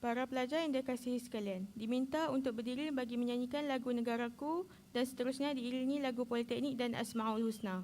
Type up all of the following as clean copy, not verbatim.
Para pelajar yang dikasihi sekalian, diminta untuk berdiri bagi menyanyikan lagu Negaraku dan seterusnya diiringi lagu Politeknik dan Asmaul Husna.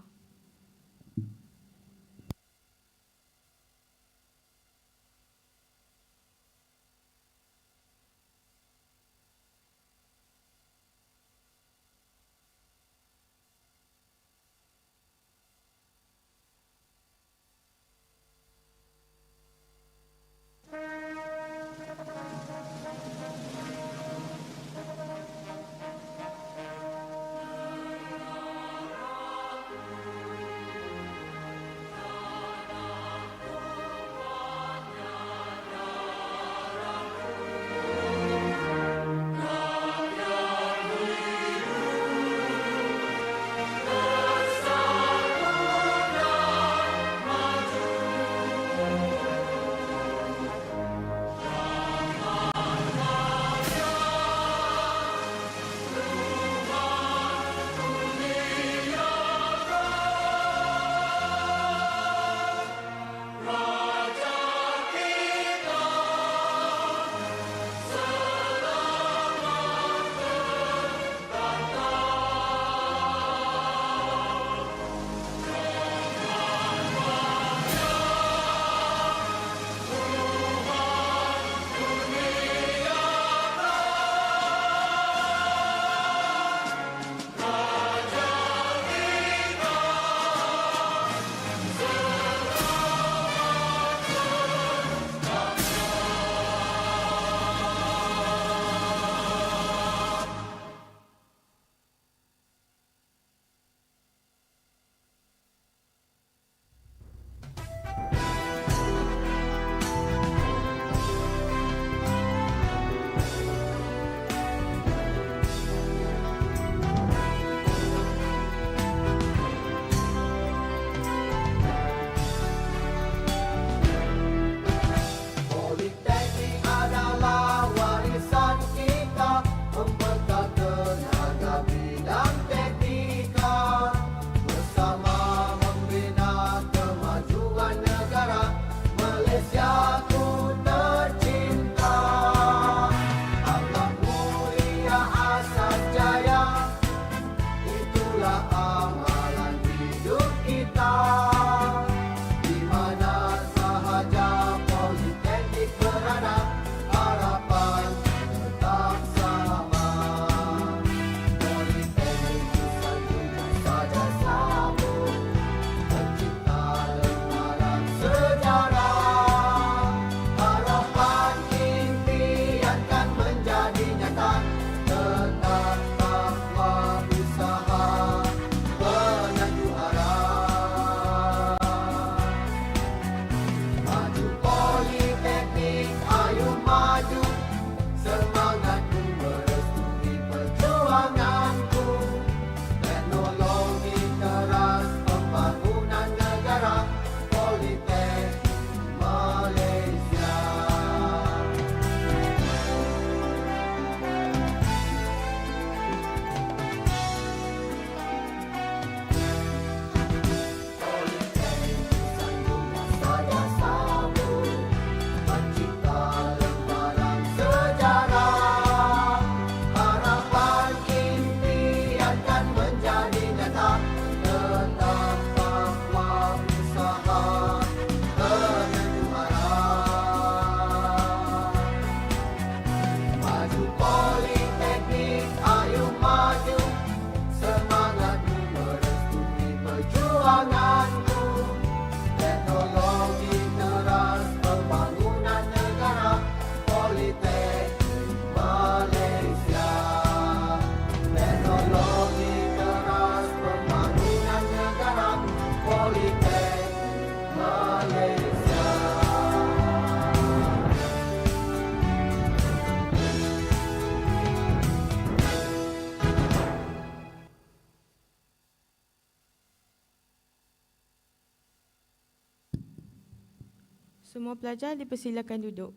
Semua pelajar dipersilakan duduk.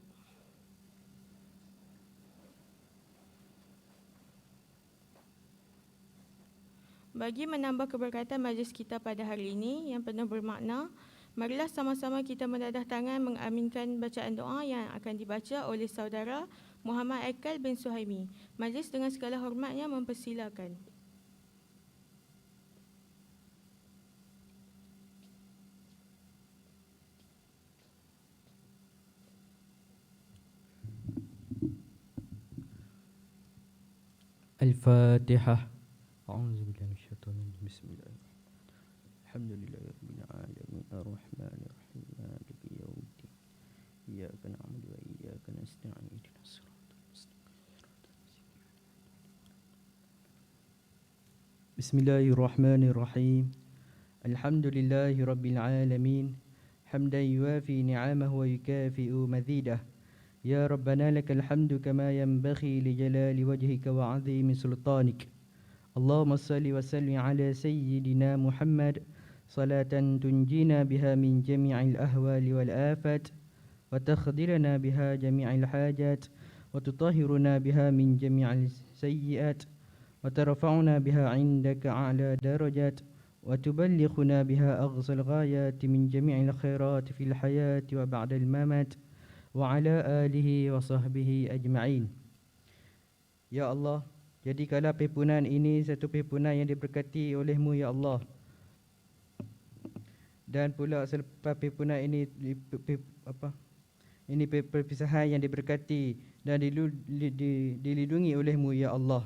Bagi menambah keberkatan majlis kita pada hari ini yang penuh bermakna, Marilah sama-sama kita mendadah tangan mengaminkan bacaan doa yang akan dibaca oleh saudara Muhammad Aikal bin Suhaimi. Majlis dengan segala hormatnya mempersilakan. Al-Fatihah. A'udzubillahi minasyaitonir rajim. Bismillahirrahmanirrahim. Alhamdulillahirabbil alamin arrahmanirrahim maliki yaumiddin. Iyyaka na'budu wa iyyaka nasta'in ihdinas siratal mustaqim. Bismillahirrahmanirrahim. Alhamdulillahirabbil alamin. Hamdan yuwafi ni'amahu wa yukafi'u mazidah. يا ربنا لك الحمد كما ينبغي لجلال وجهك وعظيم سلطانك. اللهم صل وسلم على سيدنا محمد صلاة تنجينا بها من جميع الأهوال والآفات وتخذلنا بها جميع الحاجات وتطهرنا بها من جميع السيئات وترفعنا بها عندك أعلى درجات وتبلغنا بها أقصى الغايات من جميع الخيرات في الحياة وبعد الممات وعلى آله وصحبه أجمعين. Ya Allah, jadikanlah perhimpunan ini satu perhimpunan yang diberkati oleh-Mu, Ya Allah. Dan pula selepas perhimpunan ini perpisahan yang diberkati dan dilindungi oleh-Mu, Ya Allah.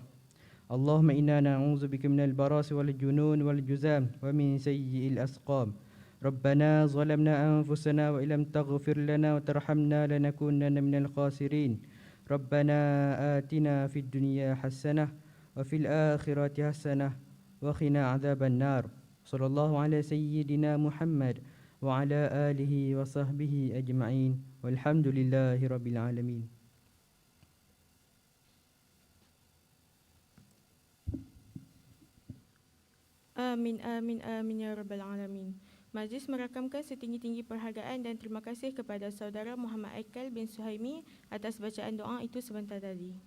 Allahumma inna na'udzubika minal barasi wal junun wal juzam wa min sayyi'il asqam. ربنا ظلمنا أنفسنا وإن لم تغفر لنا وترحمنا لنكونن من الخاسرين ربنا آتنا في الدنيا حسنة وفي الآخرة حسنة وقنا عذاب النار صلى الله على سيدنا محمد وعلى آله وصحبه أجمعين والحمد لله رب العالمين. Amin, amin, amin ya rabbal alamin. Majlis merakamkan setinggi-tinggi perhargaan dan terima kasih kepada saudara Muhammad Aikal bin Suhaimi atas bacaan doa itu sebentar tadi.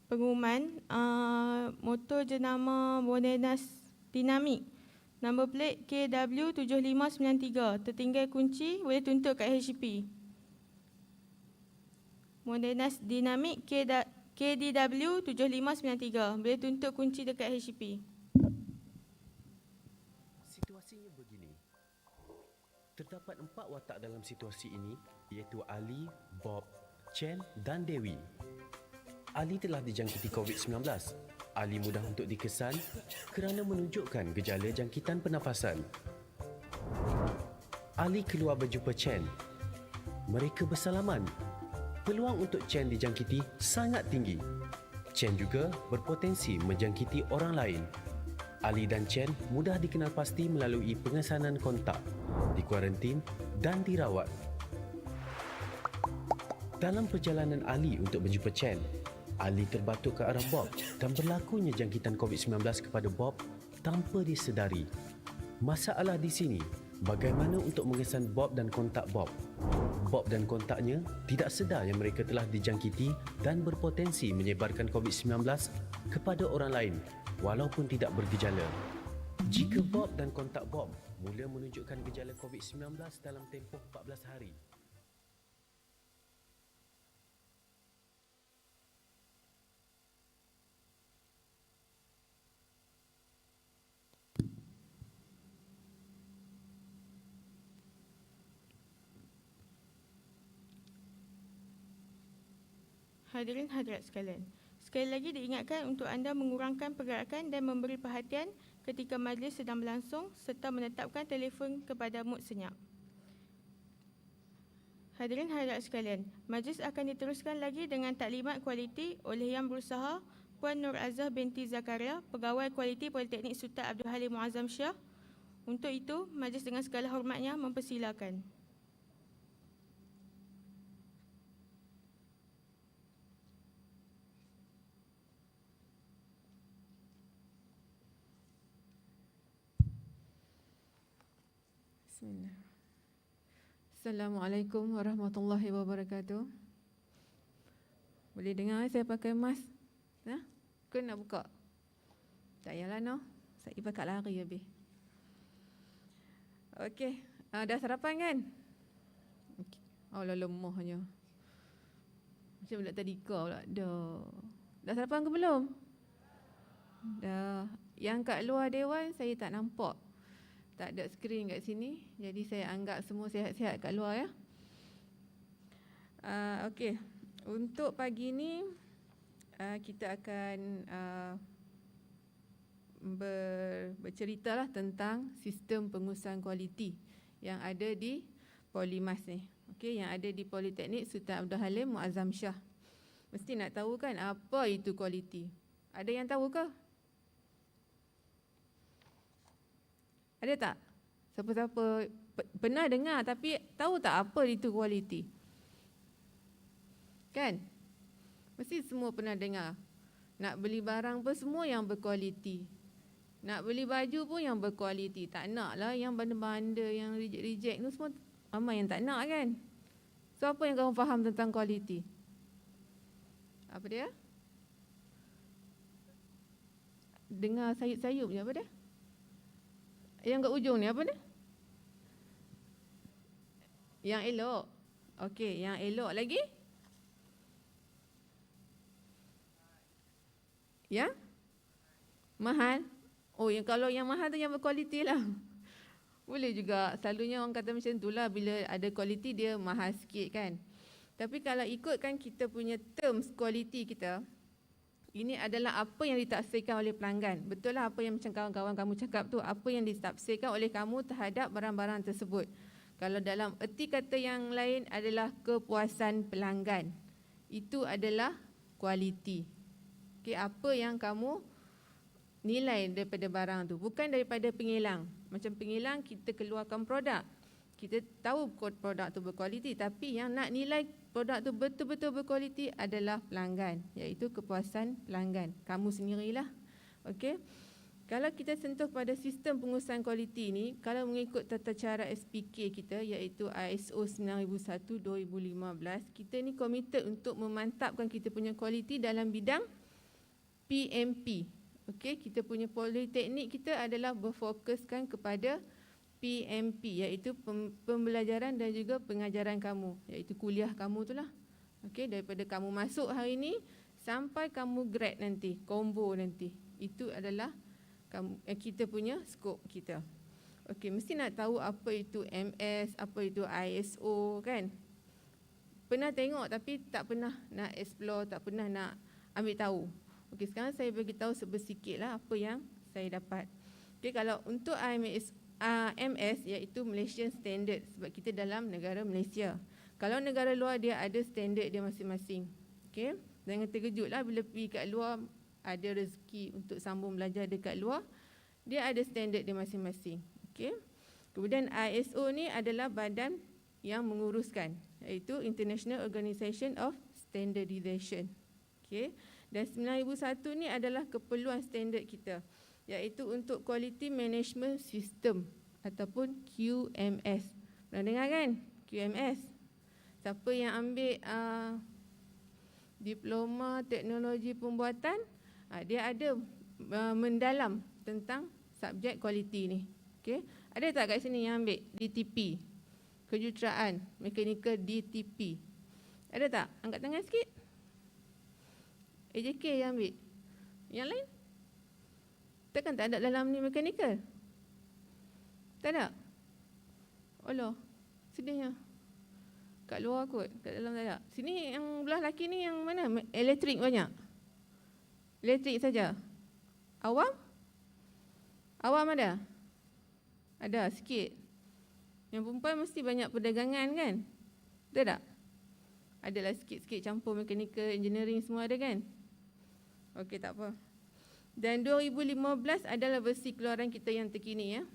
pengumuman motor jenama Modenas Dinamik nombor plate KW7593 tertinggal kunci, boleh tuntut kat HCP. Modenas Dinamik KDW7593 boleh tuntut kunci dekat HCP. Situasinya begini. Terdapat 4 watak dalam situasi ini, iaitu Ali, Bob, Chen dan Dewi. Ali telah dijangkiti COVID-19. Ali mudah untuk dikesan kerana menunjukkan gejala jangkitan pernafasan. Ali keluar berjumpa Chen. Mereka bersalaman. Peluang untuk Chen dijangkiti sangat tinggi. Chen juga berpotensi menjangkiti orang lain. Ali dan Chen mudah dikenal pasti melalui pengesanan kontak, dikuarantin dan dirawat. Dalam perjalanan Ali untuk berjumpa Chen, Ali terbatuk ke arah Bob dan berlakunya jangkitan COVID-19 kepada Bob tanpa disedari. Masalah di sini, bagaimana untuk mengesan Bob dan kontak Bob? Bob dan kontaknya tidak sedar yang mereka telah dijangkiti dan berpotensi menyebarkan COVID-19 kepada orang lain walaupun tidak bergejala. Jika Bob dan kontak Bob mula menunjukkan gejala COVID-19 dalam tempoh 14 hari, Hadirin hadirat sekalian, sekali lagi diingatkan untuk anda mengurangkan pergerakan dan memberi perhatian ketika majlis sedang berlangsung serta menetapkan telefon kepada mode senyap. Hadirin hadirat sekalian, majlis akan diteruskan lagi dengan taklimat kualiti oleh Yang Berusaha Puan Nur Azah binti Zakaria, Pegawai Kualiti Politeknik Sultan Abdul Halim Muazzam Shah. Untuk itu, majlis dengan segala hormatnya mempersilakan. Bismillah. Assalamualaikum warahmatullahi wabarakatuh. Boleh dengar saya pakai mask? Ha? Kau nak buka? Tak payahlah no. Saya pakai lari habis. Okey, dah sarapan kan? Okay. Oh lah lemahnya. Macam budak tadika pula. Dah sarapan ke belum? Dah. Yang kat luar dewan saya tak nampak. Tak ada skrin kat sini, jadi saya anggap semua sihat-sihat kat luar ya. Okey, untuk pagi ni kita akan berceritalah tentang sistem pengurusan kualiti yang ada di Polimas ni. Okey, yang ada di Politeknik Sultan Abdul Halim Muazzam Shah. Mesti nak tahu kan apa itu kualiti? Ada yang tahu ke? Ada tak? Siapa-siapa pernah dengar tapi tahu tak apa itu kualiti? Kan? Mesti semua pernah dengar. Nak beli barang pun semua yang berkualiti. Nak beli baju pun yang berkualiti. Tak nak lah yang benda-benda yang reject-reject tu semua ramai yang tak nak kan? So apa yang kamu faham tentang kualiti? Apa dia? Dengar sayup-sayup je apa dia? Yang kat ujung ni apa ni? Yang elok. Okey, yang elok lagi? Yang mahal. Oh, yang kalau yang mahal tu yang berkualiti lah. Boleh juga. Selalunya orang kata macam tu lah. Bila ada kualiti dia mahal sikit kan. Tapi kalau ikutkan kita punya terms kualiti kita, ini adalah apa yang ditafsirkan oleh pelanggan. Betul lah apa yang macam kawan-kawan kamu cakap tu, apa yang ditafsirkan oleh kamu terhadap barang-barang tersebut. Kalau dalam erti kata yang lain adalah kepuasan pelanggan. Itu adalah kualiti. Okay, apa yang kamu nilai daripada barang tu, bukan daripada pengilang. Macam pengilang kita keluarkan produk. Kita tahu produk tu berkualiti, tapi yang nak nilai produk tu betul-betul berkualiti adalah pelanggan, iaitu kepuasan pelanggan. Kamu sendirilah. Okey. Kalau kita sentuh pada sistem pengurusan kualiti ni, kalau mengikut tata cara SPK kita iaitu ISO 9001:2015, kita ni komited untuk memantapkan kita punya kualiti dalam bidang PMP. Okey, kita punya politeknik kita adalah berfokuskan kepada PMP iaitu pembelajaran dan juga pengajaran kamu, iaitu kuliah kamu itulah. Okey, daripada kamu masuk hari ni sampai kamu grad nanti, combo nanti. Itu adalah kita punya skop kita. Okey, mesti nak tahu apa itu MS, apa itu ISO kan? Pernah tengok tapi tak pernah nak explore, tak pernah nak ambil tahu. Okey, sekarang saya bagi tahu sebesikitlah apa yang saya dapat. Okey, kalau untuk MS iaitu Malaysian Standard sebab kita dalam negara Malaysia. Kalau negara luar dia ada standard dia masing-masing. Okey, jangan terkejutlah bila pergi kat luar ada rezeki untuk sambung belajar dekat luar, dia ada standard dia masing-masing. Okey. Kemudian ISO ni adalah badan yang menguruskan, iaitu International Organization of Standardization. Okey. Dan 9001 ni adalah keperluan standard kita, iaitu untuk Quality Management System ataupun QMS. Pernah dengar kan? QMS. Siapa yang ambil diploma teknologi pembuatan, dia ada mendalam tentang subjek kualiti ni. Okey, ada tak kat sini yang ambil DTP? Kejuruteraan mekanikal DTP. Ada tak? Angkat tangan sikit. AJK yang ambil. Yang lain? Takkan tak ada dalam ni mekanikal? Tak ada? Allah, sedihnya. Kat luar kot, kat dalam tak ada. Sini yang belah laki ni yang mana? Elektrik banyak. Elektrik saja. Awam? Awam ada? Ada sikit. Yang perempuan mesti banyak perdagangan kan? Betul tak? Adalah sikit-sikit campur mechanical engineering semua ada kan? Okey, tak apa. Dan 2015 adalah versi keluaran kita yang terkini ya.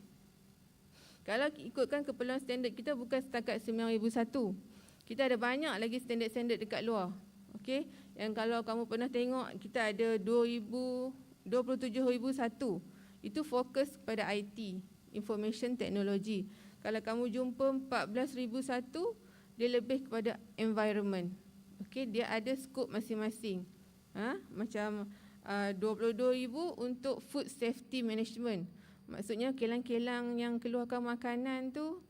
Kalau ikutkan keperluan standard kita bukan setakat 9001. Kita ada banyak lagi standard-standard dekat luar. Okey, yang kalau kamu pernah tengok kita ada 27001. Itu fokus pada IT, information technology. Kalau kamu jumpa 14001, dia lebih kepada environment. Okey, dia ada skop masing-masing. Macam 22,000 untuk food safety management. Maksudnya kelang-kelang yang keluarkan makanan tu,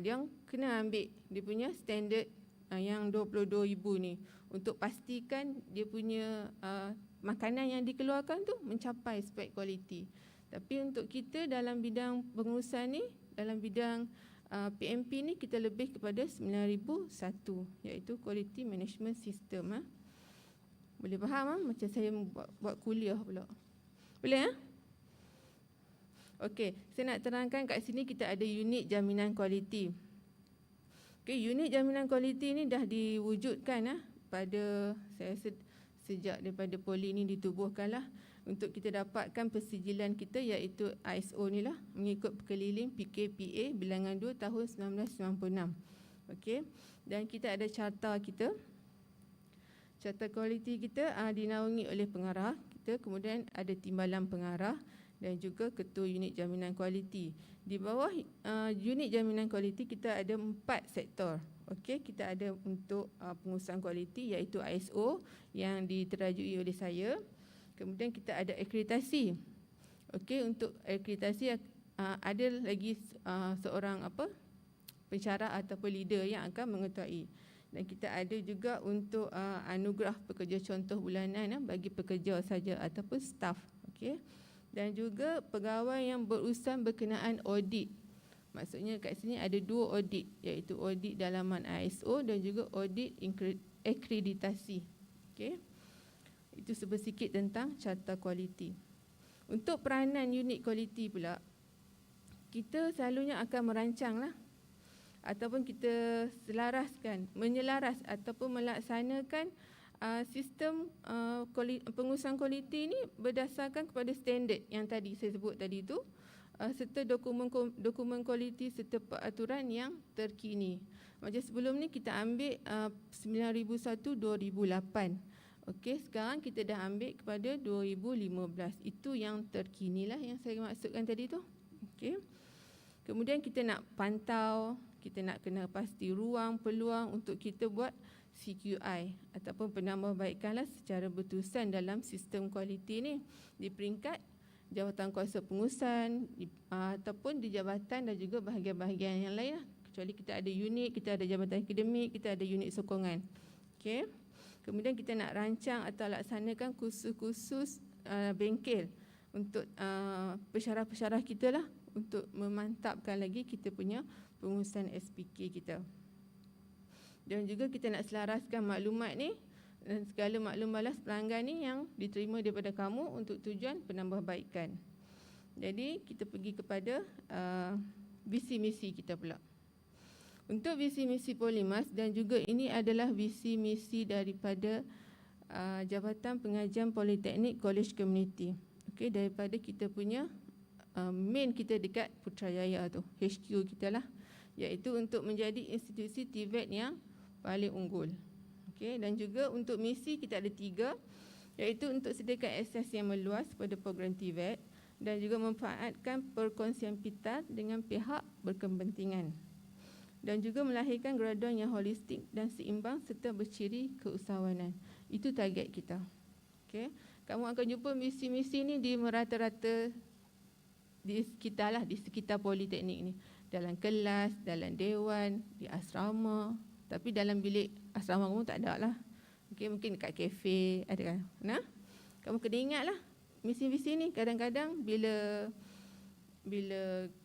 dia kena ambil dia punya standard yang 22,000 ni untuk pastikan dia punya makanan yang dikeluarkan tu mencapai spek kualiti. Tapi untuk kita dalam bidang pengurusan ni, dalam bidang PMP ni kita lebih kepada 9001 iaitu Quality Management System. Boleh faham macam saya buat kuliah pula. Boleh Okey, saya nak terangkan kat sini kita ada unit jaminan kualiti. Okey, unit jaminan kualiti ni dah diwujudkan pada saya sejak daripada poli ni ditubuhkanlah untuk kita dapatkan persijilan kita iaitu ISO ni lah mengikut perkeliling PKPA bilangan 2 tahun 1996. Okey, dan kita ada carta kita. Carta kualiti kita dinaungi oleh pengarah kita, kemudian ada timbalan pengarah dan juga ketua unit jaminan kualiti. Di bawah unit jaminan kualiti kita ada 4 sektor. Okey, kita ada untuk pengurusan kualiti iaitu ISO yang diterajui oleh saya. Kemudian kita ada akreditasi. Okey, untuk akreditasi ada lagi seorang pensyarah ataupun leader yang akan mengetuai. Dan kita ada juga untuk anugerah pekerja contoh bulanan bagi pekerja saja ataupun staf. Okey. Dan juga pegawai yang berurusan berkenaan audit. Maksudnya kat sini ada 2 audit iaitu audit dalaman ISO dan juga audit akreditasi. Okey. Itu sebesikit tentang carta kualiti. Untuk peranan unit kualiti pula, kita selalunya akan merancanglah ataupun kita menyelaras ataupun melaksanakan sistem pengurusan kualiti ini berdasarkan kepada standard yang tadi saya sebut tadi itu serta dokumen kualiti serta peraturan yang terkini. Macam sebelum ni kita ambil 9001/2008. Okey, sekarang kita dah ambil kepada 2015. Itu yang terkini lah yang saya maksudkan tadi tu. Okey. Kemudian kita nak pantau, kita nak kena pasti ruang, peluang untuk kita buat CQI ataupun penambahbaikanlah secara berterusan dalam sistem kualiti ni di peringkat jawatan kuasa pengurusan ataupun di jabatan dan juga bahagian-bahagian yang lain lah. Kecuali kita ada unit, kita ada jabatan akademik, kita ada unit sokongan. Okey. Kemudian kita nak rancang atau laksanakan kursus-kursus bengkel untuk pensyarah-pensyarah kita lah, untuk memantapkan lagi kita punya pengurusan SPK kita. Dan juga kita nak selaraskan maklumat ni dan segala maklum balas pelanggan ni yang diterima daripada kamu untuk tujuan penambahbaikan. Jadi kita pergi kepada visi misi kita pula. Untuk visi misi Polymas, dan juga ini adalah visi misi daripada Jabatan Pengajian Politeknik College Community. Okey, daripada kita punya main kita dekat Putrajaya tu, HQ kita lah, iaitu untuk menjadi institusi TVET yang paling unggul. Okey, dan juga untuk misi kita ada 3, iaitu untuk sediakan akses yang meluas pada program TVET dan juga memanfaatkan perkongsian pita dengan pihak berkepentingan, dan juga melahirkan graduan yang holistik dan seimbang serta berciri keusahawanan. Itu target kita. Okey, kamu akan jumpa misi-misi ni di merata-rata di sekitar lah, di sekitar politeknik ni. Dalam kelas, dalam dewan, di asrama. Tapi dalam bilik asrama kamu tak ada lah. Okey, mungkin dekat kafe ada kan. Nah, kamu kena ingat lah misi-misi ni. Kadang-kadang bila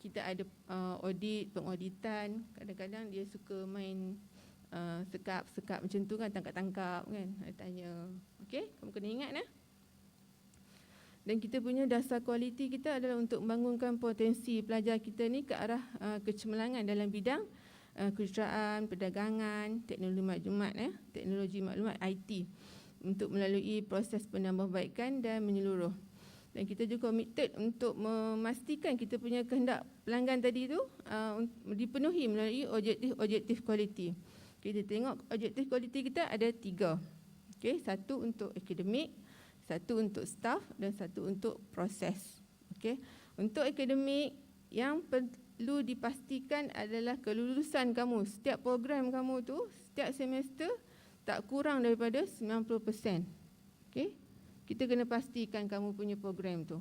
kita ada audit, pengauditan, kadang-kadang dia suka main sekap-sekap macam tu kan, tangkap-tangkap kan, tanya. Okey, kamu kena ingat nah. Dan kita punya dasar kualiti kita adalah untuk membangunkan potensi pelajar kita ni ke arah kecemerlangan dalam bidang kejuruteraan, perdagangan, teknologi maklumat IT, untuk melalui proses penambahbaikan dan menyeluruh. Dan kita juga committed untuk memastikan kita punya kehendak pelanggan tadi tu dipenuhi melalui objektif kualiti. Kita tengok objektif kualiti kita ada 3. Okey, 1 untuk akademik, 1 untuk staff dan 1 untuk proses. Okey, untuk akademik yang perlu dipastikan adalah kelulusan kamu, setiap program kamu tu setiap semester tak kurang daripada 90%. Okey, kita kena pastikan kamu punya program tu.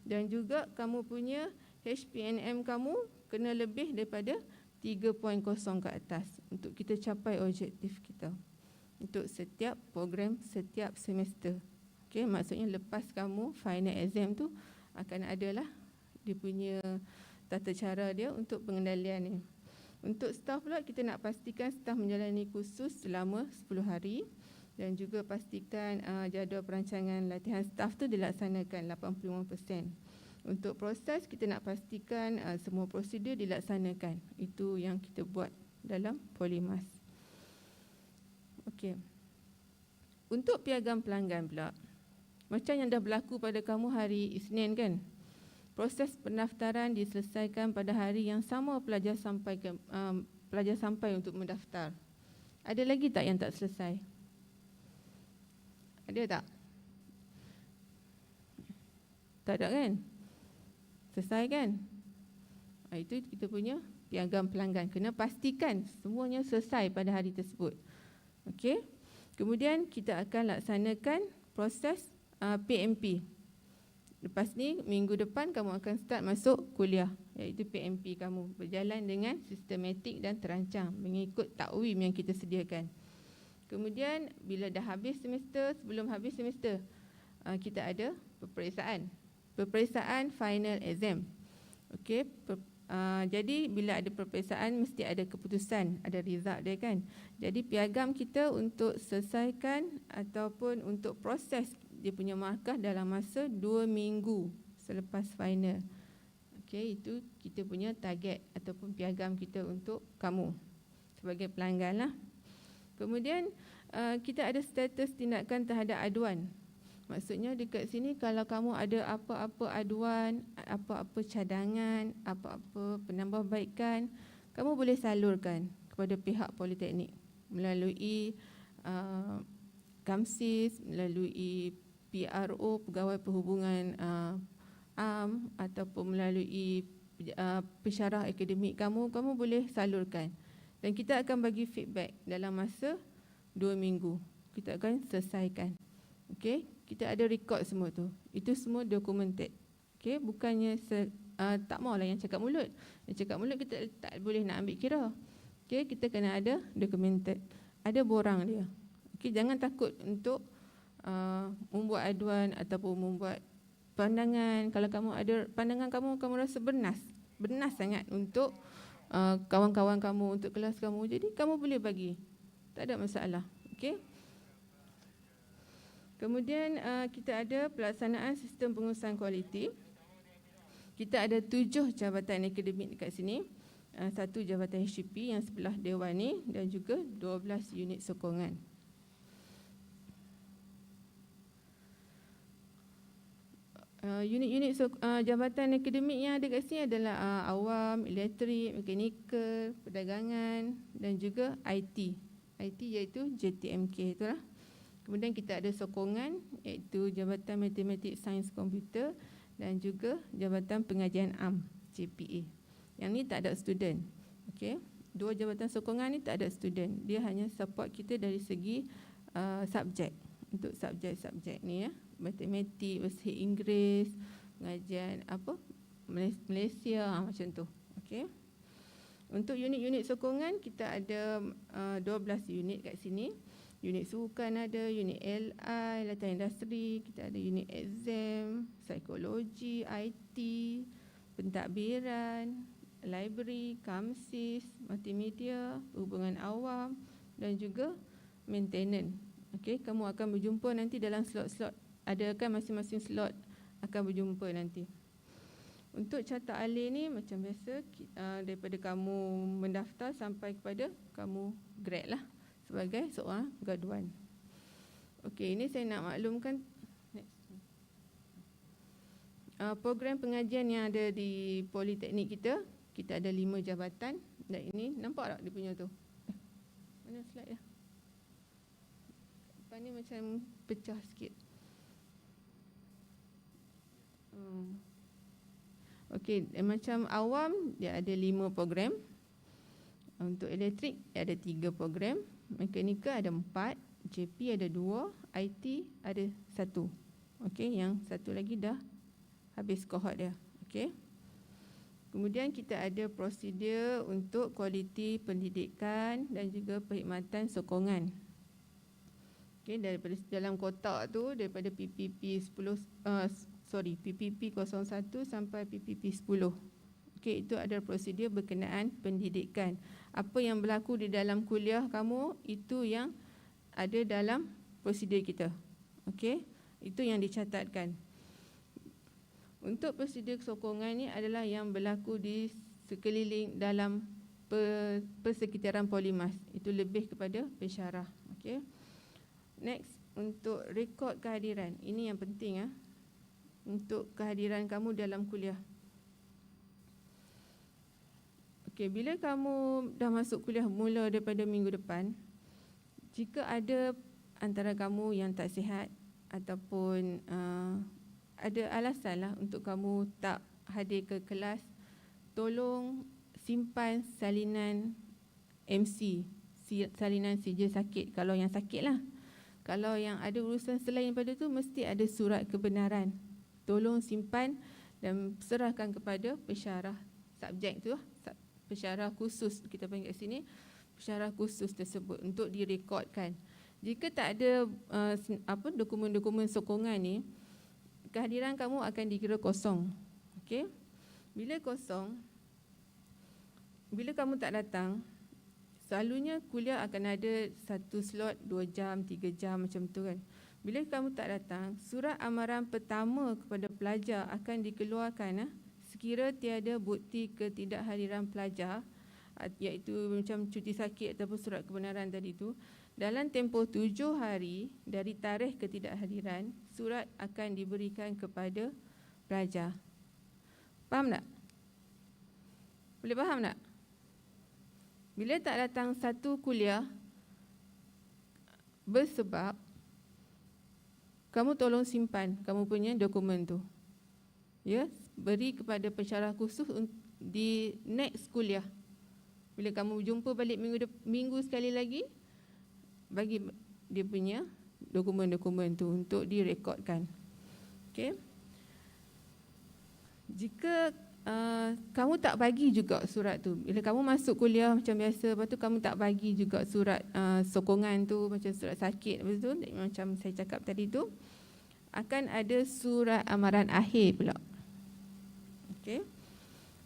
Dan juga kamu punya HPNM kamu kena lebih daripada 3.0 ke atas untuk kita capai objektif kita untuk setiap program setiap semester. Okey, maksudnya lepas kamu final exam tu akan adalah dia punya tata cara dia untuk pengendalian ni. Untuk staff pula, kita nak pastikan staff menjalani kursus selama 10 hari dan juga pastikan jadual perancangan latihan staff tu dilaksanakan 85%. Untuk proses, kita nak pastikan semua prosedur dilaksanakan. Itu yang kita buat dalam Polymas. Okey. Untuk piagam pelanggan pula, macam yang dah berlaku pada kamu hari Isnin kan? Proses pendaftaran diselesaikan pada hari yang sama pelajar sampai untuk mendaftar. Ada lagi tak yang tak selesai? Ada tak? Tak ada kan? Selesai kan? Itu kita punya piagam pelanggan. Kena pastikan semuanya selesai pada hari tersebut. Okey. Kemudian kita akan laksanakan proses PMP. Lepas ni, minggu depan kamu akan start masuk kuliah, iaitu PMP kamu. Berjalan dengan sistematik dan terancang mengikut takwim yang kita sediakan. Kemudian, bila dah habis semester, sebelum habis semester, kita ada peperiksaan. Peperiksaan final exam. Okey, jadi bila ada peperiksaan, mesti ada keputusan, ada result dia kan. Jadi piagam kita untuk selesaikan ataupun untuk proses dia punya markah dalam masa 2 minggu selepas final. Okey, itu kita punya target ataupun piagam kita untuk kamu sebagai pelanggan lah. Kemudian kita ada status tindakan terhadap aduan. Maksudnya dekat sini kalau kamu ada apa-apa aduan, apa-apa cadangan, apa-apa penambahbaikan, kamu boleh salurkan kepada pihak politeknik melalui KAMSIS, melalui PRO, Pegawai Perhubungan AM, ataupun melalui pensyarah akademik kamu boleh salurkan. Dan kita akan bagi feedback dalam masa 2 minggu. Kita akan selesaikan. Okey, kita ada rekod semua tu. Itu semua documented. Okey, bukannya tak maulah yang cakap mulut. Yang cakap mulut kita tak boleh nak ambil kira. Okey, kita kena ada documented. Ada borang dia. Okey, jangan takut untuk membuat aduan ataupun membuat pandangan. Kalau kamu ada pandangan kamu rasa bernas sangat untuk kawan-kawan kamu, untuk kelas kamu. Jadi kamu boleh bagi. Tak ada masalah. Okey. Kemudian kita ada pelaksanaan sistem pengurusan kualiti. Kita ada 7 jabatan akademik dekat sini. 1 jabatan HCP yang sebelah dewan ni dan juga 12 unit sokongan. Unit-unit jabatan akademik yang ada kat sini adalah awam, elektrik, mekanikal, perdagangan dan juga IT. IT iaitu JTMK itulah. Kemudian kita ada sokongan iaitu Jabatan Matematik Sains Komputer dan juga Jabatan Pengajian AM, JPA. Yang ni tak ada student. Okey. 2 jabatan sokongan ni tak ada student. Dia hanya support kita dari segi subjek. Untuk subjek-subjek ni ya. Matematik, bahasa Inggeris, pengajian Malaysia macam tu. Okey. Untuk unit-unit sokongan kita ada 12 unit kat sini. Unit sukan ada, unit LI, latihan industri, kita ada unit exam, psikologi, IT, pentadbiran, library, KAMSIS, multimedia, hubungan awam dan juga maintenance. Okey, kamu akan berjumpa nanti dalam slot-slot. Ada kan masing-masing slot akan berjumpa nanti. Untuk carta alih ni macam biasa daripada kamu mendaftar sampai kepada kamu grad lah sebagai seorang graduan. Okey, ini saya nak maklumkan program pengajian yang ada di politeknik kita. Kita ada 5 jabatan dan ini nampak tak dia punya tu? Mana slide dah? Depan ni macam pecah sikit. Okey, macam awam dia ada 5 program. Untuk elektrik dia ada 3 program, mekanikal ada 4, JP ada 2, IT ada 1. Okey, yang satu lagi dah habis kohort dia. Okey. Kemudian kita ada prosedur untuk kualiti pendidikan dan juga perkhidmatan sokongan. Okey, daripada dalam kotak tu daripada PPP 01 sampai PPP 10. Okey, itu ada prosedur berkenaan pendidikan. Apa yang berlaku di dalam kuliah kamu itu yang ada dalam prosedur kita. Okey, itu yang dicatatkan. Untuk prosedur sokongan ni adalah yang berlaku di sekeliling dalam persekitaran Polimas. Itu lebih kepada pensyarah. Okey. Next, untuk rekod kehadiran. Ini yang penting untuk kehadiran kamu dalam kuliah. Okey, bila kamu dah masuk kuliah mula daripada minggu depan, jika ada antara kamu yang tak sihat ataupun ada alasan lah untuk kamu tak hadir ke kelas, tolong simpan salinan MC, salinan sijil sakit kalau yang sakit lah. Kalau yang ada urusan selain daripada tu, mesti ada surat kebenaran. Tolong simpan dan serahkan kepada pensyarah subjek tu lah. Pensyarah khusus kita panggil kat sini, pensyarah khusus tersebut untuk direkodkan. Jika tak ada dokumen-dokumen sokongan ni, kehadiran kamu akan dikira kosong. Okey? Bila kosong, bila kamu tak datang, selalunya kuliah akan ada 1 slot 2 jam, 3 jam macam tu kan. Bila kamu tak datang, surat amaran pertama kepada pelajar akan dikeluarkan sekira tiada bukti ketidakhadiran pelajar, iaitu macam cuti sakit ataupun surat kebenaran tadi tu. Dalam tempoh 7 hari dari tarikh ketidakhadiran, surat akan diberikan kepada pelajar. Faham tak? Boleh faham tak? Bila tak datang satu kuliah bersebab, kamu tolong simpan kamu punya dokumen tu. Ya, beri kepada pensyarah khusus di next kuliah. Bila kamu jumpa balik minggu sekali lagi, bagi dia punya dokumen-dokumen tu untuk direkodkan. Okey. Jika kamu tak bagi juga surat tu, bila kamu masuk kuliah macam biasa, lepas tu kamu tak bagi juga surat sokongan tu, macam surat sakit, lepas tu macam saya cakap tadi tu, akan ada surat amaran akhir pula. Okey.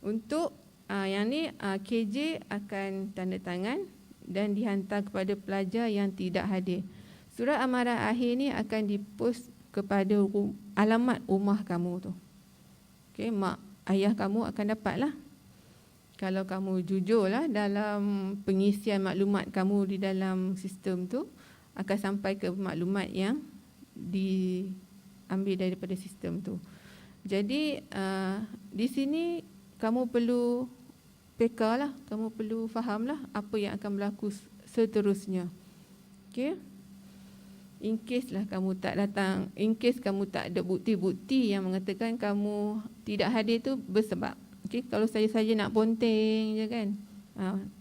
Untuk yang ni KJ akan tanda tangan dan dihantar kepada pelajar yang tidak hadir. Surat amaran akhir ni akan dipost kepada alamat rumah kamu tu. Okey, mak ayah kamu akan dapatlah. Kalau kamu jujurlah dalam pengisian maklumat kamu di dalam sistem tu, akan sampai ke maklumat yang diambil daripada sistem tu. Jadi di sini kamu perlu peka lah, kamu perlu fahamlah apa yang akan berlaku seterusnya. Okey. In case lah kamu tak datang, in case kamu tak ada bukti-bukti yang mengatakan kamu tidak hadir tu bersebab. Okey, kalau saya saja nak ponteng je kan,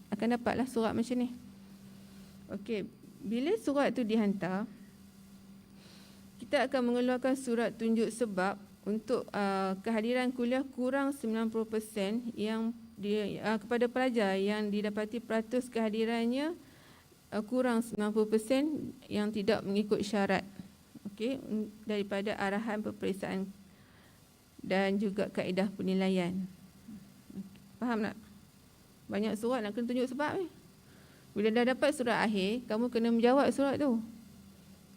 akan dapatlah surat macam ni. Okey, bila surat tu dihantar, kita akan mengeluarkan surat tunjuk sebab untuk kehadiran kuliah kurang 90% yang kepada pelajar yang didapati peratus kehadirannya kurang 90% yang tidak mengikut syarat, okey, daripada arahan peperiksaan dan juga kaedah penilaian. Faham tak? Banyak surat nak kena tunjuk sebab ni. Bila dah dapat surat akhir, kamu kena menjawab surat tu.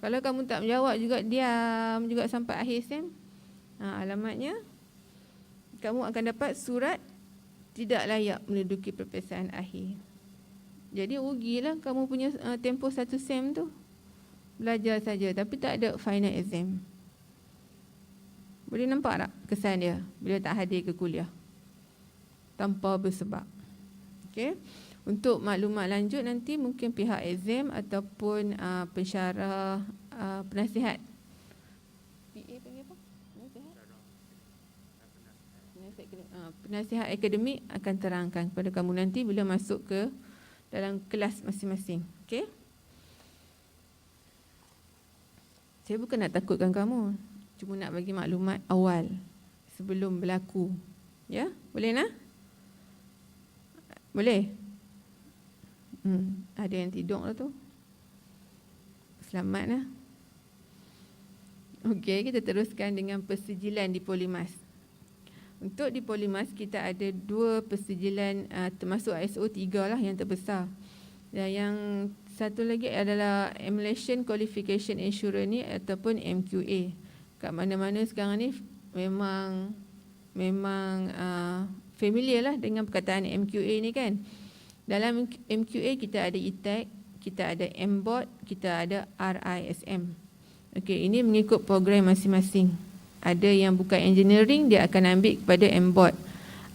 Kalau kamu tak menjawab juga, diam juga sampai akhir sem, alamatnya kamu akan dapat surat tidak layak menduduki peperiksaan akhir. Jadi rugilah kamu punya tempoh satu sem tu. Belajar saja tapi tak ada final exam. Boleh nampak tak kesan dia bila tak hadir ke kuliah tanpa bersebab. Okey. Untuk maklumat lanjut nanti mungkin pihak exam ataupun pensyarah penasihat. PA panggil apa? Penasihat akademik akan terangkan kepada kamu nanti bila masuk ke dalam kelas masing-masing. Okey? Saya bukan nak takutkan kamu, cuma nak bagi maklumat awal sebelum berlaku. Ya? Boleh nak? Boleh? Ada yang tidur lah tu. Selamat lah. Okey, kita teruskan dengan persijilan di Polimas. Untuk di Polimas kita ada 2 persijilan termasuk ISO 3 lah yang terbesar. Dan yang satu lagi adalah Malaysian Qualification Assurance ni ataupun MQA. Kat mana-mana sekarang ni memang familiar lah dengan perkataan MQA ni kan. Dalam MQA kita ada ETAC, kita ada MBOT, kita ada RISM. Okey, ini mengikut program masing-masing. Ada yang bukan engineering, dia akan ambil kepada MBOT.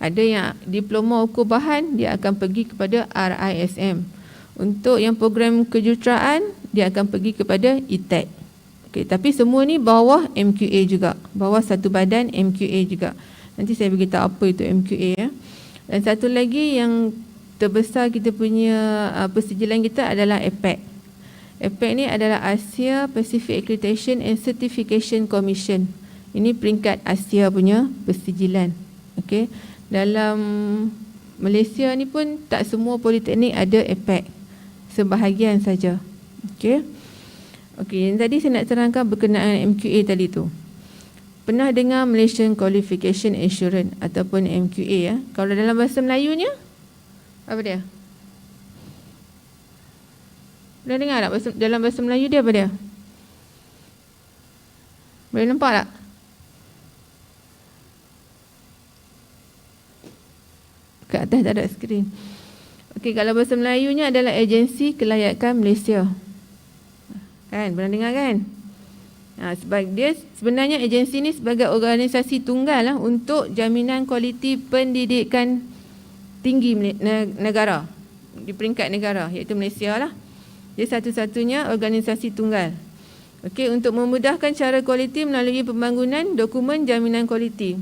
Ada yang diploma ukur bahan, dia akan pergi kepada RISM. Untuk yang program kejuruteraan, dia akan pergi kepada ETAC. Okey, tapi semua ni bawah MQA juga, bawah satu badan MQA juga. Nanti saya beritahu apa itu MQA ya. Dan satu lagi yang terbesar kita punya persijilan kita adalah APAC. APAC ni adalah Asia Pacific Accreditation and Certification Commission. Ini peringkat Asia punya persijilan. Okey. Dalam Malaysia ni pun tak semua politeknik ada APAC. Sebahagian saja. Okey. Okey, yang tadi saya nak terangkan berkenaan MQA tadi tu. Pernah dengar Malaysian Qualification Assurance ataupun MQA ya? Kalau dalam bahasa Melayunya apa dia? Pernah dengar tak dalam bahasa Melayu dia apa dia? Boleh nampak tak? Kat atas tak ada skrin. Okey, kalau bahasa Melayunya adalah Agensi Kelayakan Malaysia. Kan, pernah dengar kan? Dia sebenarnya agensi ni sebagai organisasi tunggal lah untuk jaminan kualiti pendidikan tinggi negara, di peringkat negara, iaitu Malaysia lah. Dia satu-satunya organisasi tunggal. Okey, untuk memudahkan cara kualiti melalui pembangunan dokumen jaminan kualiti.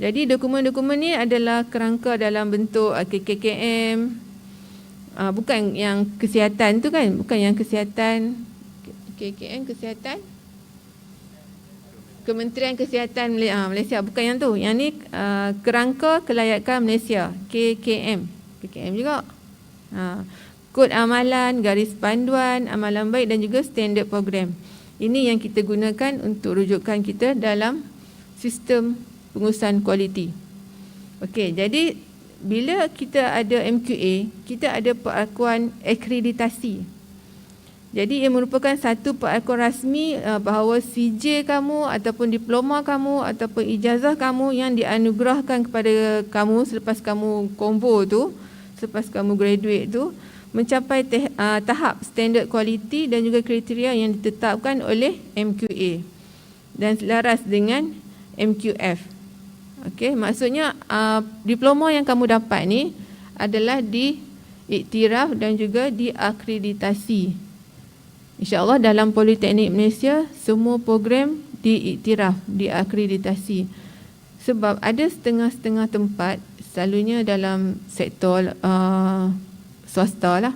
Jadi dokumen-dokumen ni adalah kerangka dalam bentuk KKM, bukan yang kesihatan tu kan, bukan yang kesihatan, KKM kesihatan, Kementerian Kesihatan Malaysia, bukan yang tu. Yang ni kerangka kelayakan Malaysia, KKM, KKM juga. Kod amalan, garis panduan, amalan baik dan juga standard program. Ini yang kita gunakan untuk rujukan kita dalam sistem pengurusan kualiti. Okey, jadi bila kita ada MQA, kita ada pengakuan akreditasi. Jadi ia merupakan satu pengakuan rasmi bahawa CJ kamu ataupun diploma kamu ataupun ijazah kamu yang dianugerahkan kepada kamu selepas kamu combo tu, selepas kamu graduate tu, mencapai tahap standard kualiti dan juga kriteria yang ditetapkan oleh MQA dan selaras dengan MQF. Okey, maksudnya diploma yang kamu dapat ni adalah diiktiraf dan juga diakreditasi. InsyaAllah dalam Politeknik Malaysia semua program diiktiraf, diakreditasi. Sebab ada setengah-setengah tempat, selalunya dalam sektor swasta lah,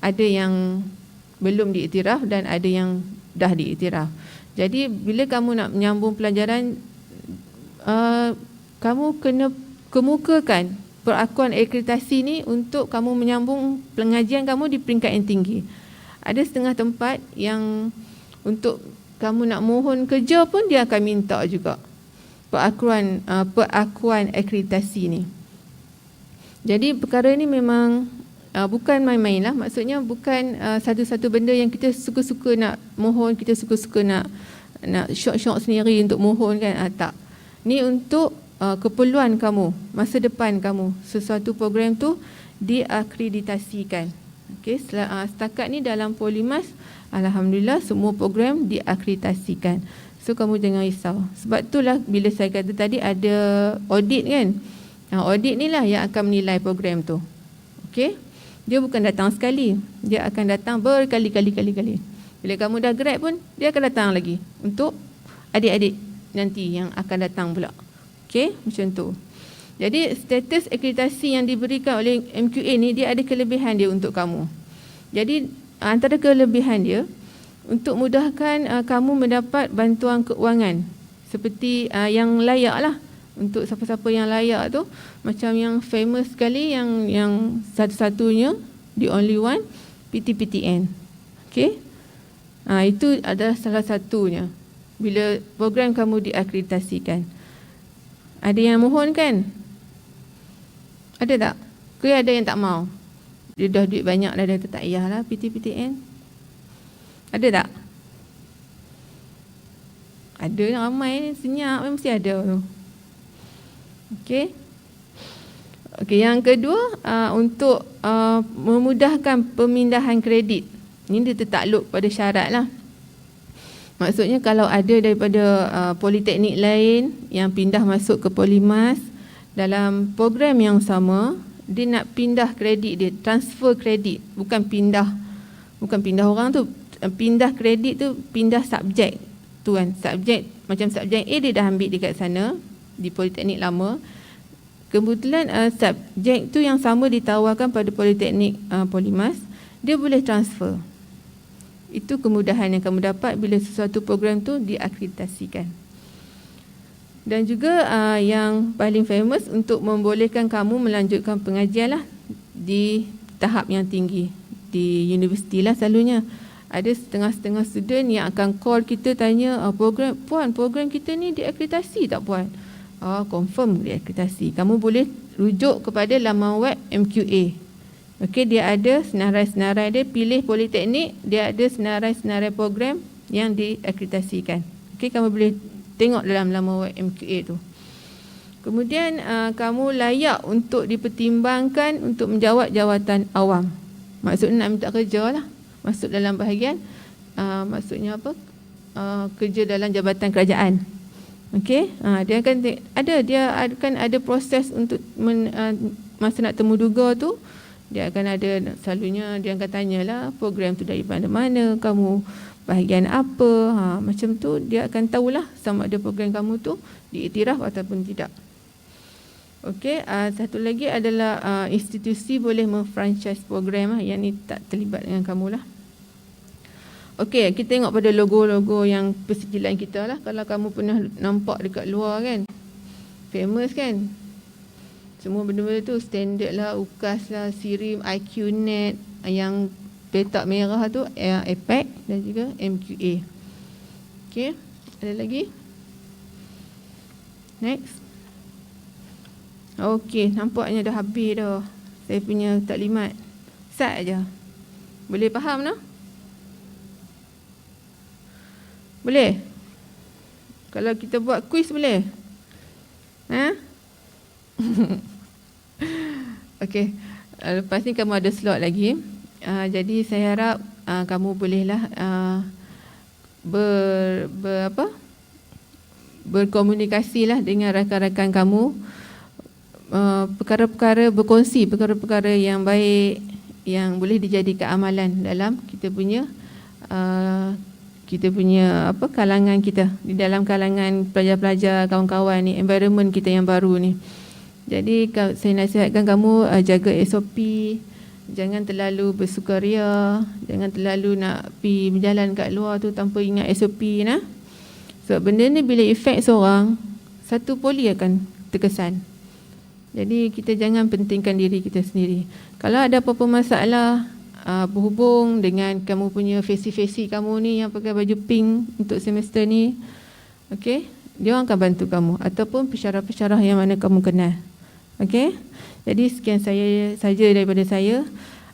ada yang belum diiktiraf dan ada yang dah diiktiraf. Jadi bila kamu nak menyambung pelajaran, kamu kena kemukakan perakuan akreditasi ni untuk kamu menyambung pengajian kamu di peringkat yang tinggi. Ada setengah tempat yang untuk kamu nak mohon kerja pun dia akan minta juga perakuan akreditasi ni. Jadi perkara ni memang bukan main-main lah. Maksudnya bukan satu-satu benda yang kita suka-suka nak mohon, kita suka-suka nak syok-syok sendiri untuk mohon kan. Tak. Ni untuk keperluan kamu, masa depan kamu. Sesuatu program tu diakreditasikan. Okey, setakat ni dalam Polimas, alhamdulillah semua program diakreditasikan. So kamu jangan risau. Sebab itulah bila saya kata tadi ada audit kan. Audit ni lah yang akan menilai program tu. Okey. Dia bukan datang sekali, dia akan datang berkali-kali. Bila kamu dah grad pun dia akan datang lagi untuk adik-adik nanti yang akan datang pula. Okey, macam tu. Jadi status akreditasi yang diberikan oleh MQA ni dia ada kelebihan dia untuk kamu. Jadi antara kelebihan dia untuk mudahkan kamu mendapat bantuan keuangan seperti yang layak lah. Untuk siapa-siapa yang layak tu, macam yang famous sekali, yang satu-satunya, the only one, PTPTN. Okey, itu adalah salah satunya. Bila program kamu diakreditasikan, ada yang mohon kan? Ada tak? Ke ada yang tak mau? Dia dah duit banyak dah, dia tak payahlah PTPTN. Ada tak? Ada, ramai, senyap, mesti ada tu. Okey. Okey, yang kedua untuk memudahkan pemindahan kredit. Ini dia tertakluk pada syarat lah. Maksudnya kalau ada daripada politeknik lain yang pindah masuk ke Polimas dalam program yang sama, dia nak pindah kredit dia, transfer kredit, bukan pindah orang tu, pindah kredit tu, pindah subjek tu kan. Subjek macam subjek A dia dah ambil dekat sana di politeknik lama. Kebetulan subjek tu yang sama ditawarkan pada politeknik Polimas, dia boleh transfer. Itu kemudahan yang kamu dapat bila sesuatu program tu diakreditasikan. Dan juga yang paling famous untuk membolehkan kamu melanjutkan pengajian lah di tahap yang tinggi di universiti lah selalunya. Ada setengah-setengah student yang akan call kita tanya, puan program kita ni diakreditasi tak puan? Confirm diakreditasi. Kamu boleh rujuk kepada laman web MQA. Okey, dia ada senarai-senarai dia, pilih politeknik, dia ada senarai-senarai program yang diakreditasikan. Okey, kamu boleh tengok dalam laman web MQA tu. Kemudian kamu layak untuk dipertimbangkan untuk menjawat jawatan awam. Maksudnya nak minta kerja lah. Masuk dalam bahagian maksudnya apa? Kerja dalam jabatan kerajaan. Okey, dia akan ada proses untuk masa nak temu duga tu, Dia akan ada, selalunya dia akan tanyalah program tu dari mana, kamu bahagian apa, macam tu dia akan tahulah sama ada program kamu tu diiktiraf ataupun tidak. Okey, satu lagi adalah institusi boleh memfranchise program yang ni tak terlibat dengan kamu lah. Okey, kita tengok pada logo-logo yang persijilan kita lah. Kalau kamu pernah nampak dekat luar kan, famous kan. Semua benda-benda tu standard lah, UKAS lah, SIRIM, IQNet, yang petak merah tu APEC dan juga MQA. Okey, ada lagi? Next. Okey, nampaknya dah habis dah saya punya taklimat. Sat aja. Boleh faham tak? Boleh? Kalau kita buat kuis boleh? Okey, lepas ni kamu ada slot lagi. Jadi saya harap kamu bolehlah berkomunikasilah dengan rakan-rakan kamu, perkara-perkara, berkongsi perkara-perkara yang baik yang boleh dijadikan amalan dalam kita punya kalangan kita, di dalam kalangan pelajar-pelajar, kawan-kawan ni, environment kita yang baru ni. Jadi saya nasihatkan kamu jaga SOP, jangan terlalu bersukaria, jangan terlalu nak pergi berjalan kat luar tu tanpa ingat SOP nah. Sebab benda ni bila efek seorang, satu poli akan terkesan. Jadi kita jangan pentingkan diri kita sendiri. Kalau ada apa-apa masalah berhubung dengan kamu punya fesi-fesi kamu ni yang pakai baju pink untuk semester ni, okey, dia orang akan bantu kamu, ataupun pensyarah-pensyarah yang mana kamu kenal. Okey. Jadi sekian saja daripada saya.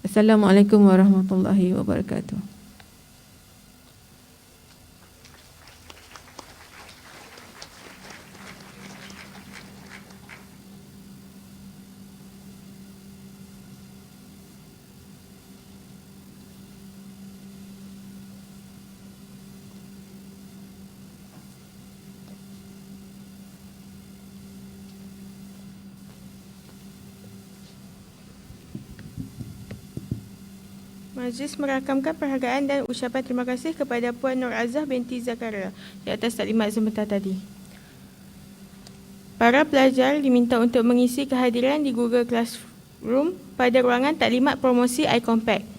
Assalamualaikum warahmatullahi wabarakatuh. Majlis merakamkan perhargaan dan ucapan terima kasih kepada Puan Nur Azah binti Zakaria di atas taklimat sebentar tadi. Para pelajar diminta untuk mengisi kehadiran di Google Classroom pada ruangan taklimat promosi iCompact.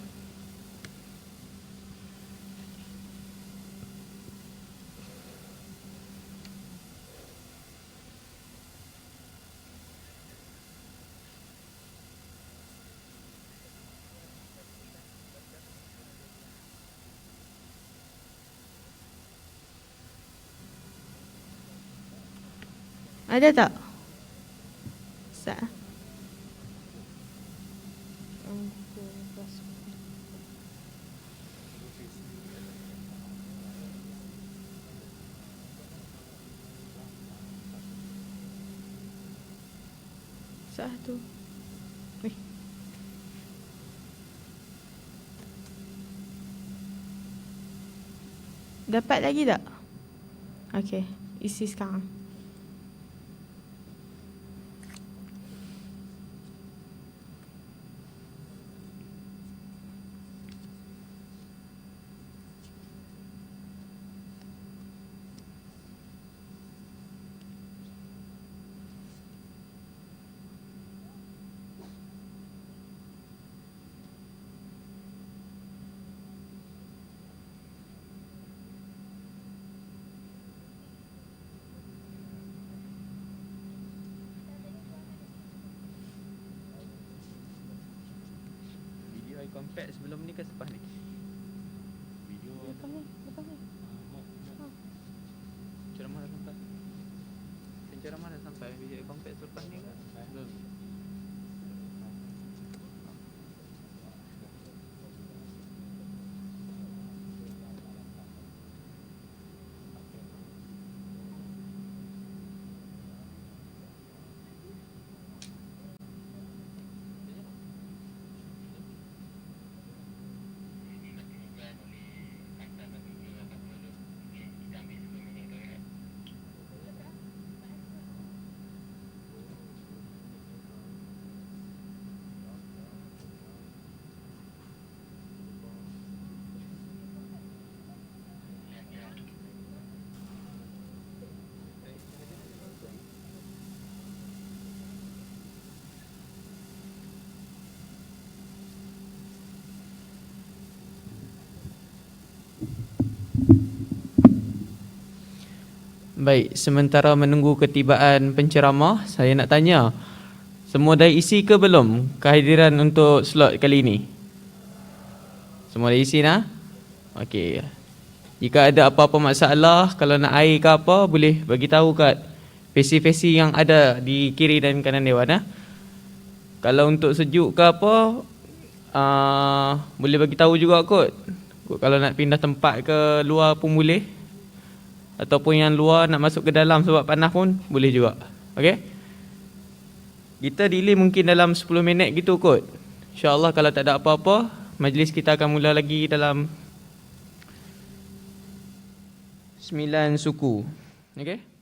Ada tak? Sat. Satu. Dapat lagi tak? Okey, isi sekarang. Compact sebelum ni ke selepas ni? Video lepas ni. Ceramah dah sampai. Ceramah dah sampai. Video compact selepas ni ke? Belum. Baik, sementara menunggu ketibaan penceramah, saya nak tanya, semua dah isi ke belum kehadiran untuk slot kali ini? Semua dah isi dah? Okey. Jika ada apa-apa masalah, kalau nak air ke apa, boleh bagi tahu kat fesi-fesi yang ada di kiri dan kanan dewan. Kalau untuk sejuk ke apa, boleh bagi tahu juga kot. Kalau nak pindah tempat ke luar pun boleh. Ataupun yang luar nak masuk ke dalam sebab panas pun boleh juga. Okey? Kita delay mungkin dalam 10 minit gitu kot. InsyaAllah kalau tak ada apa-apa, majlis kita akan mula lagi dalam 9 suku. Okey?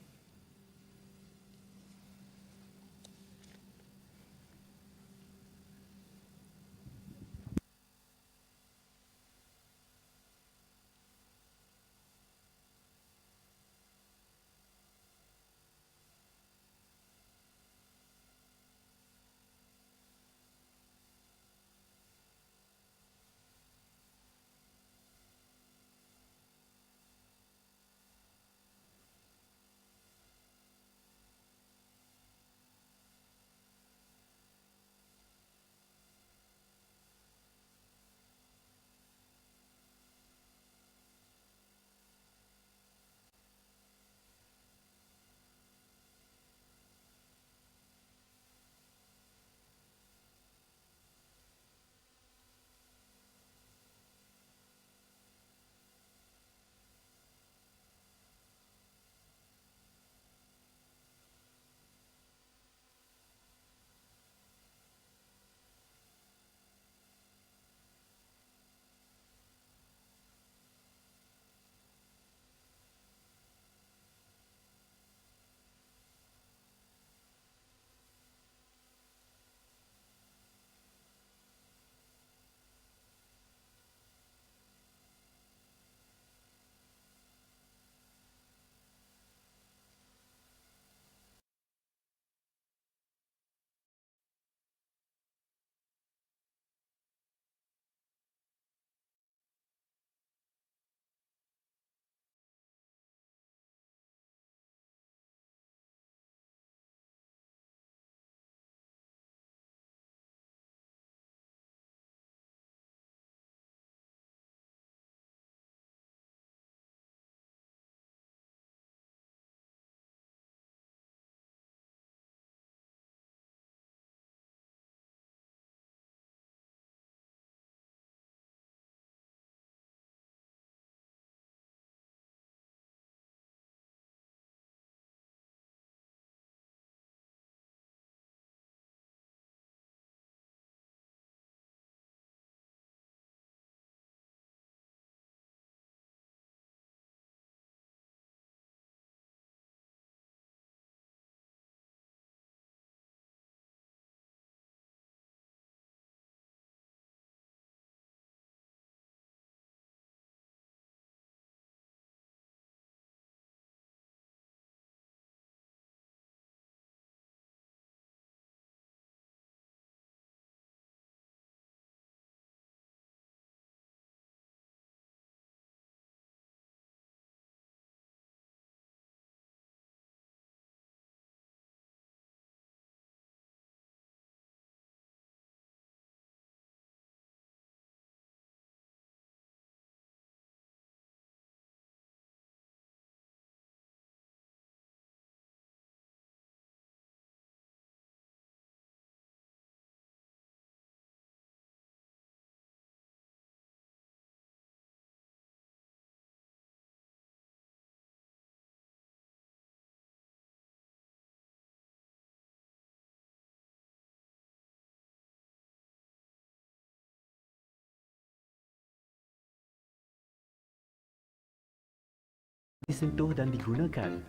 Disentuh dan digunakan.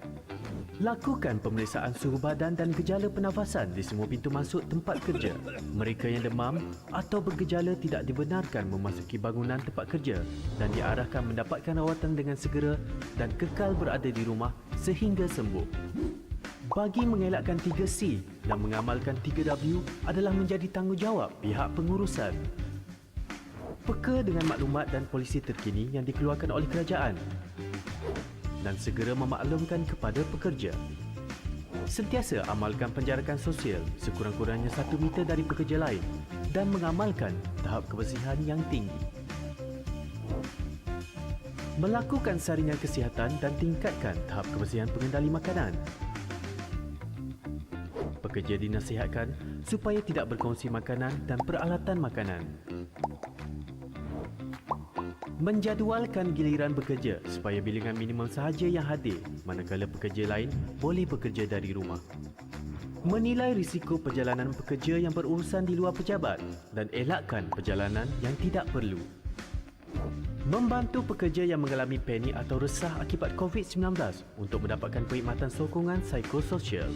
Lakukan pemeriksaan suhu badan dan gejala pernafasan di semua pintu masuk tempat kerja. Mereka yang demam atau bergejala tidak dibenarkan memasuki bangunan tempat kerja dan diarahkan mendapatkan rawatan dengan segera dan kekal berada di rumah sehingga sembuh. Bagi mengelakkan 3C dan mengamalkan 3W adalah menjadi tanggungjawab pihak pengurusan. Peka dengan maklumat dan polisi terkini yang dikeluarkan oleh kerajaan. dan segera memaklumkan kepada pekerja. Sentiasa amalkan penjarakan sosial sekurang-kurangnya 1 meter dari pekerja lain dan mengamalkan tahap kebersihan yang tinggi. Melakukan saringan kesihatan dan tingkatkan tahap kebersihan pengendali makanan. Pekerja dinasihatkan supaya tidak berkongsi makanan dan peralatan makanan. Menjadualkan giliran bekerja supaya bilangan minimum sahaja yang hadir manakala pekerja lain boleh bekerja dari rumah. Menilai risiko perjalanan pekerja yang berurusan di luar pejabat dan elakkan perjalanan yang tidak perlu. Membantu pekerja yang mengalami panik atau resah akibat COVID-19 untuk mendapatkan perkhidmatan sokongan psikososial.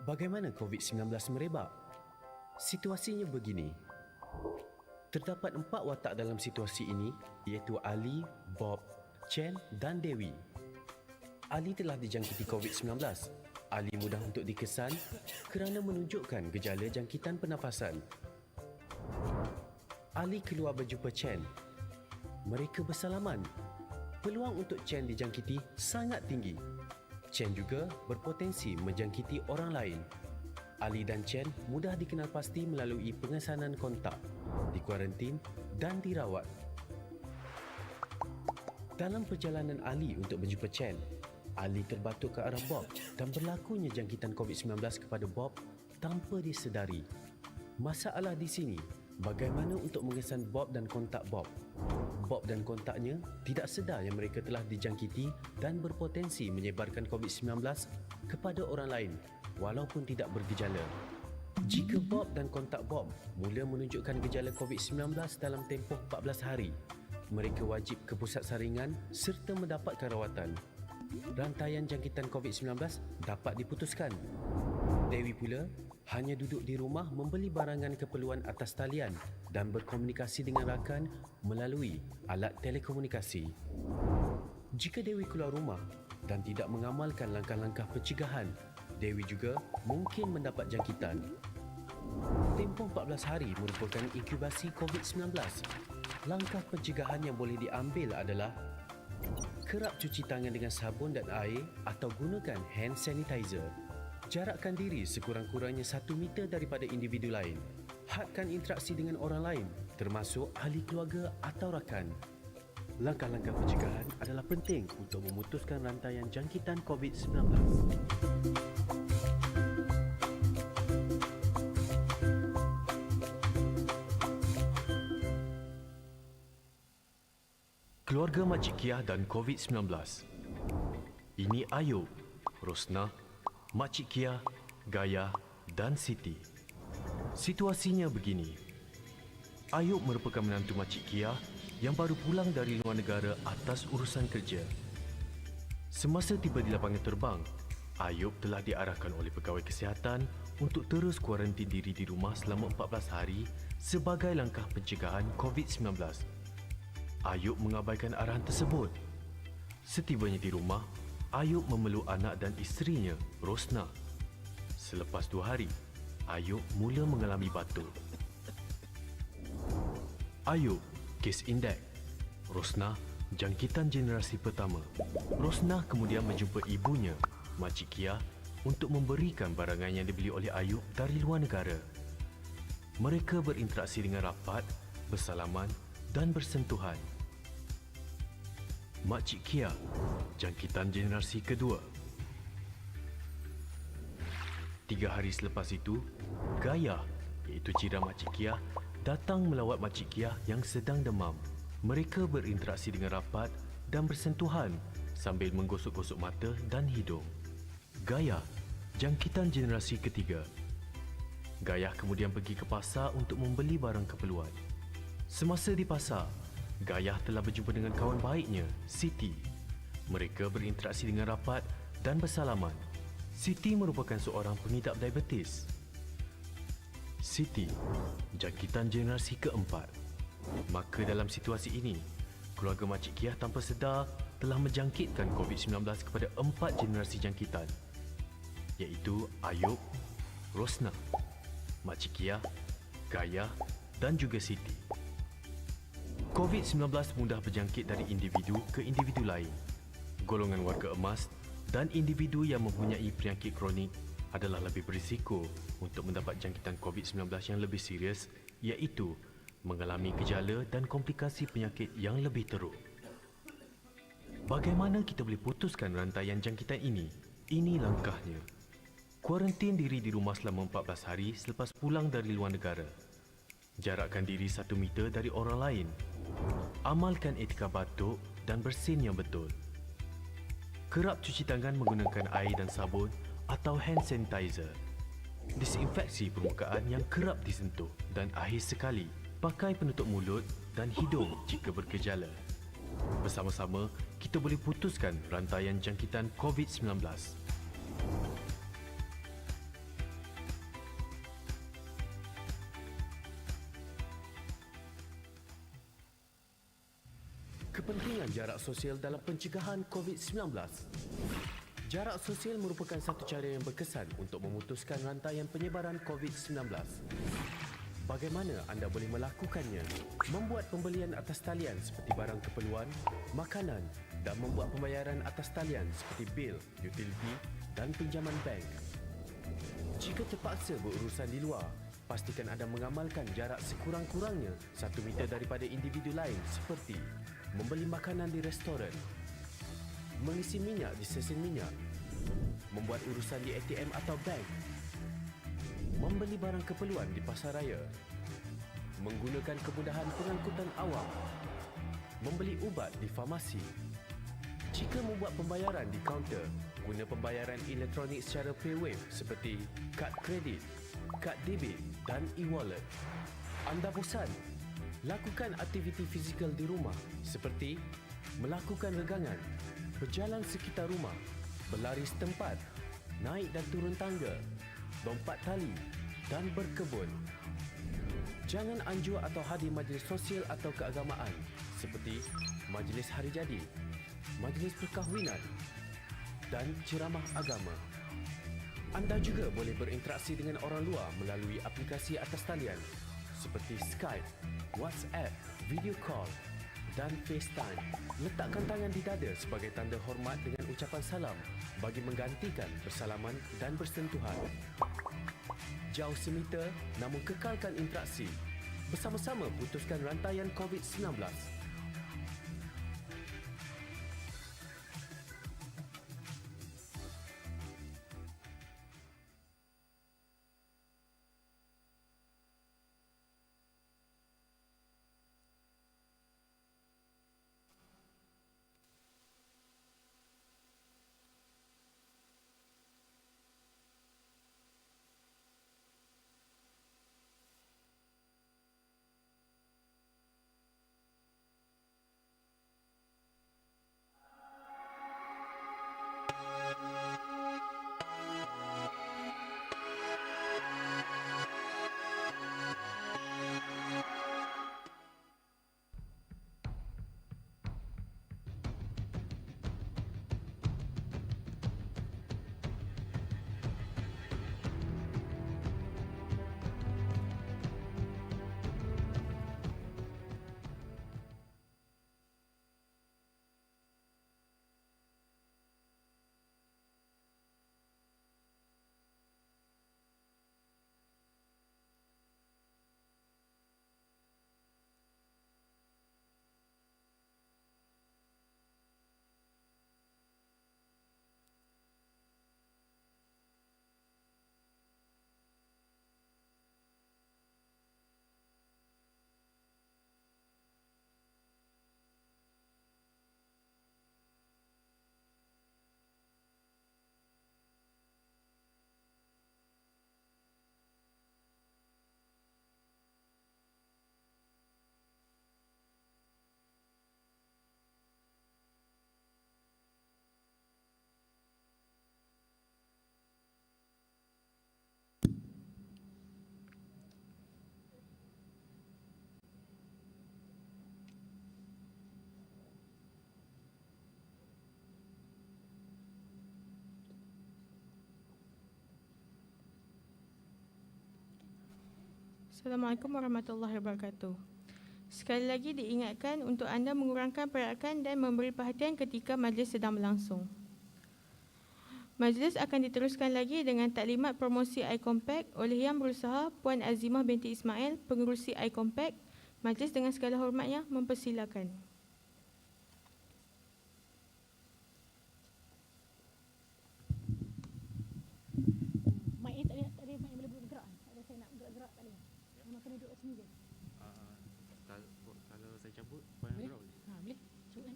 Bagaimana COVID-19 merebak? Situasinya begini. Terdapat 4 watak dalam situasi ini, iaitu Ali, Bob, Chen dan Dewi. Ali telah dijangkiti COVID-19. Ali mudah untuk dikesan kerana menunjukkan gejala jangkitan pernafasan. Ali keluar berjumpa Chen. Mereka bersalaman. Peluang untuk Chen dijangkiti sangat tinggi. Chen juga berpotensi menjangkiti orang lain. Ali dan Chen mudah dikenal pasti melalui pengesanan kontak, dikuarantin dan dirawat. Dalam perjalanan Ali untuk berjumpa Chen, Ali terbatuk ke arah Bob dan berlakunya jangkitan COVID-19 kepada Bob tanpa disedari. Masalah di sini, bagaimana untuk mengesan Bob dan kontak Bob? Bob dan kontaknya tidak sedar yang mereka telah dijangkiti dan berpotensi menyebarkan COVID-19 kepada orang lain walaupun tidak bergejala. Jika Bob dan kontak Bob mula menunjukkan gejala COVID-19 dalam tempoh 14 hari, mereka wajib ke pusat saringan serta mendapatkan rawatan. Rantaian jangkitan COVID-19 dapat diputuskan. Dewi pula hanya duduk di rumah membeli barangan keperluan atas talian dan berkomunikasi dengan rakan melalui alat telekomunikasi. Jika Dewi keluar rumah dan tidak mengamalkan langkah-langkah pencegahan, Dewi juga mungkin mendapat jangkitan. Tempoh 14 hari merupakan inkubasi COVID-19. Langkah pencegahan yang boleh diambil adalah kerap cuci tangan dengan sabun dan air atau gunakan hand sanitizer. Jarakkan diri sekurang-kurangnya 1 meter daripada individu lain. Hadkan interaksi dengan orang lain, termasuk ahli keluarga atau rakan. Langkah-langkah pencegahan adalah penting untuk memutuskan rantaian jangkitan COVID-19. Keluarga Makcik Kiah dan COVID-19. Ini Ayub, Rosnah, Makcik Kiah, Gaya dan Siti. Situasinya begini. Ayub merupakan menantu Makcik Kiah yang baru pulang dari luar negara atas urusan kerja. Semasa tiba di lapangan terbang, Ayub telah diarahkan oleh pegawai kesihatan untuk terus kuarantin diri di rumah selama 14 hari sebagai langkah pencegahan COVID-19. Ayub mengabaikan arahan tersebut. Setibanya di rumah, Ayub memeluk anak dan isterinya, Rosnah. Selepas 2 hari, Ayub mula mengalami batuk. Ayub, kes indeks. Rosnah, jangkitan generasi pertama. Rosnah kemudian menjumpa ibunya, Makcik Kiah, untuk memberikan barangan yang dibeli oleh Ayub dari luar negara. Mereka berinteraksi dengan rapat, bersalaman dan bersentuhan. Makcik Kiah, jangkitan generasi kedua. 3 hari selepas itu, Gaya, iaitu jiran Makcik Kiah, datang melawat Makcik Kiah yang sedang demam. Mereka berinteraksi dengan rapat dan bersentuhan sambil menggosok-gosok mata dan hidung. Gaya, jangkitan generasi ketiga. Gaya kemudian pergi ke pasar untuk membeli barang keperluan. Semasa di pasar, Gaya telah berjumpa dengan kawan baiknya, Siti. Mereka berinteraksi dengan rapat dan bersalaman. Siti merupakan seorang pengidap diabetes. Siti, jangkitan generasi keempat. Maka dalam situasi ini, keluarga Makcik Kiah tanpa sedar telah menjangkitkan COVID-19 kepada 4 generasi jangkitan, iaitu Ayub, Rosna, Makcik Kia, Gaya dan juga Siti. COVID-19 mudah berjangkit dari individu ke individu lain. Golongan warga emas dan individu yang mempunyai penyakit kronik adalah lebih berisiko untuk mendapat jangkitan COVID-19 yang lebih serius, iaitu mengalami gejala dan komplikasi penyakit yang lebih teruk. Bagaimana kita boleh putuskan rantaian jangkitan ini? Ini langkahnya. Kuarantin diri di rumah selama 14 hari selepas pulang dari luar negara. Jarakkan diri 1 meter dari orang lain. Amalkan etika batuk dan bersin yang betul. Kerap cuci tangan menggunakan air dan sabun atau hand sanitizer. Disinfeksi permukaan yang kerap disentuh dan akhir sekali pakai penutup mulut dan hidung jika bergejala. Bersama-sama, kita boleh putuskan rantaian jangkitan COVID-19. Kepentingan jarak sosial dalam pencegahan COVID-19. Jarak sosial merupakan satu cara yang berkesan untuk memutuskan rantaian penyebaran COVID-19. Bagaimana anda boleh melakukannya? Membuat pembelian atas talian seperti barang keperluan, makanan dan membuat pembayaran atas talian seperti bil, utility dan pinjaman bank. Jika terpaksa berurusan di luar, pastikan anda mengamalkan jarak sekurang-kurangnya 1 meter daripada individu lain seperti membeli makanan di restoran, mengisi minyak di stesen minyak, membuat urusan di ATM atau bank, membeli barang keperluan di pasar raya, menggunakan kemudahan pengangkutan awam, membeli ubat di farmasi. Jika membuat pembayaran di kaunter, guna pembayaran elektronik secara PayWave seperti kad kredit, kad debit dan e-wallet. Anda bosan? Lakukan aktiviti fizikal di rumah seperti melakukan regangan, berjalan sekitar rumah, berlari setempat, naik dan turun tangga, lompat tali dan berkebun. Jangan anjur atau hadir majlis sosial atau keagamaan seperti majlis hari jadi, majlis perkahwinan dan ceramah agama. Anda juga boleh berinteraksi dengan orang luar melalui aplikasi atas talian seperti Skype, WhatsApp, video call dan FaceTime. Letakkan tangan di dada sebagai tanda hormat dengan ucapan salam bagi menggantikan bersalaman dan bersentuhan. Jauh semeter namun kekalkan interaksi. Bersama-sama putuskan rantaian COVID-19. Assalamualaikum warahmatullahi wabarakatuh. Sekali lagi diingatkan untuk anda mengurangkan perakan dan memberi perhatian ketika majlis sedang berlangsung. Majlis akan diteruskan lagi dengan taklimat promosi iCompact oleh Yang Berusaha Puan Azimah binti Ismail, pengerusi iCompact. Majlis dengan segala hormatnya mempersilakan. Mic ni tak ada mic yang boleh bergerak. Tak ada, saya nak gerak-gerak tak boleh. Memang kena duduk kat sini je. Kalau saya cabut, apa yang Boleh? Boleh. Cuba kan.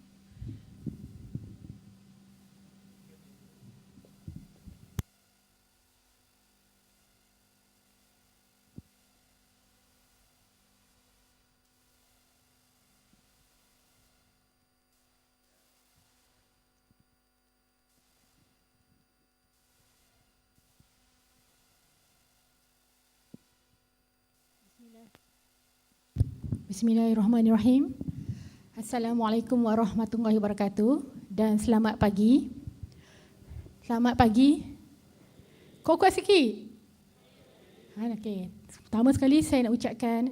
Bismillahirrahmanirrahim. Assalamualaikum warahmatullahi wabarakatuh dan selamat pagi. Selamat pagi. Kau kuat sikit. Okey. Pertama sekali saya nak ucapkan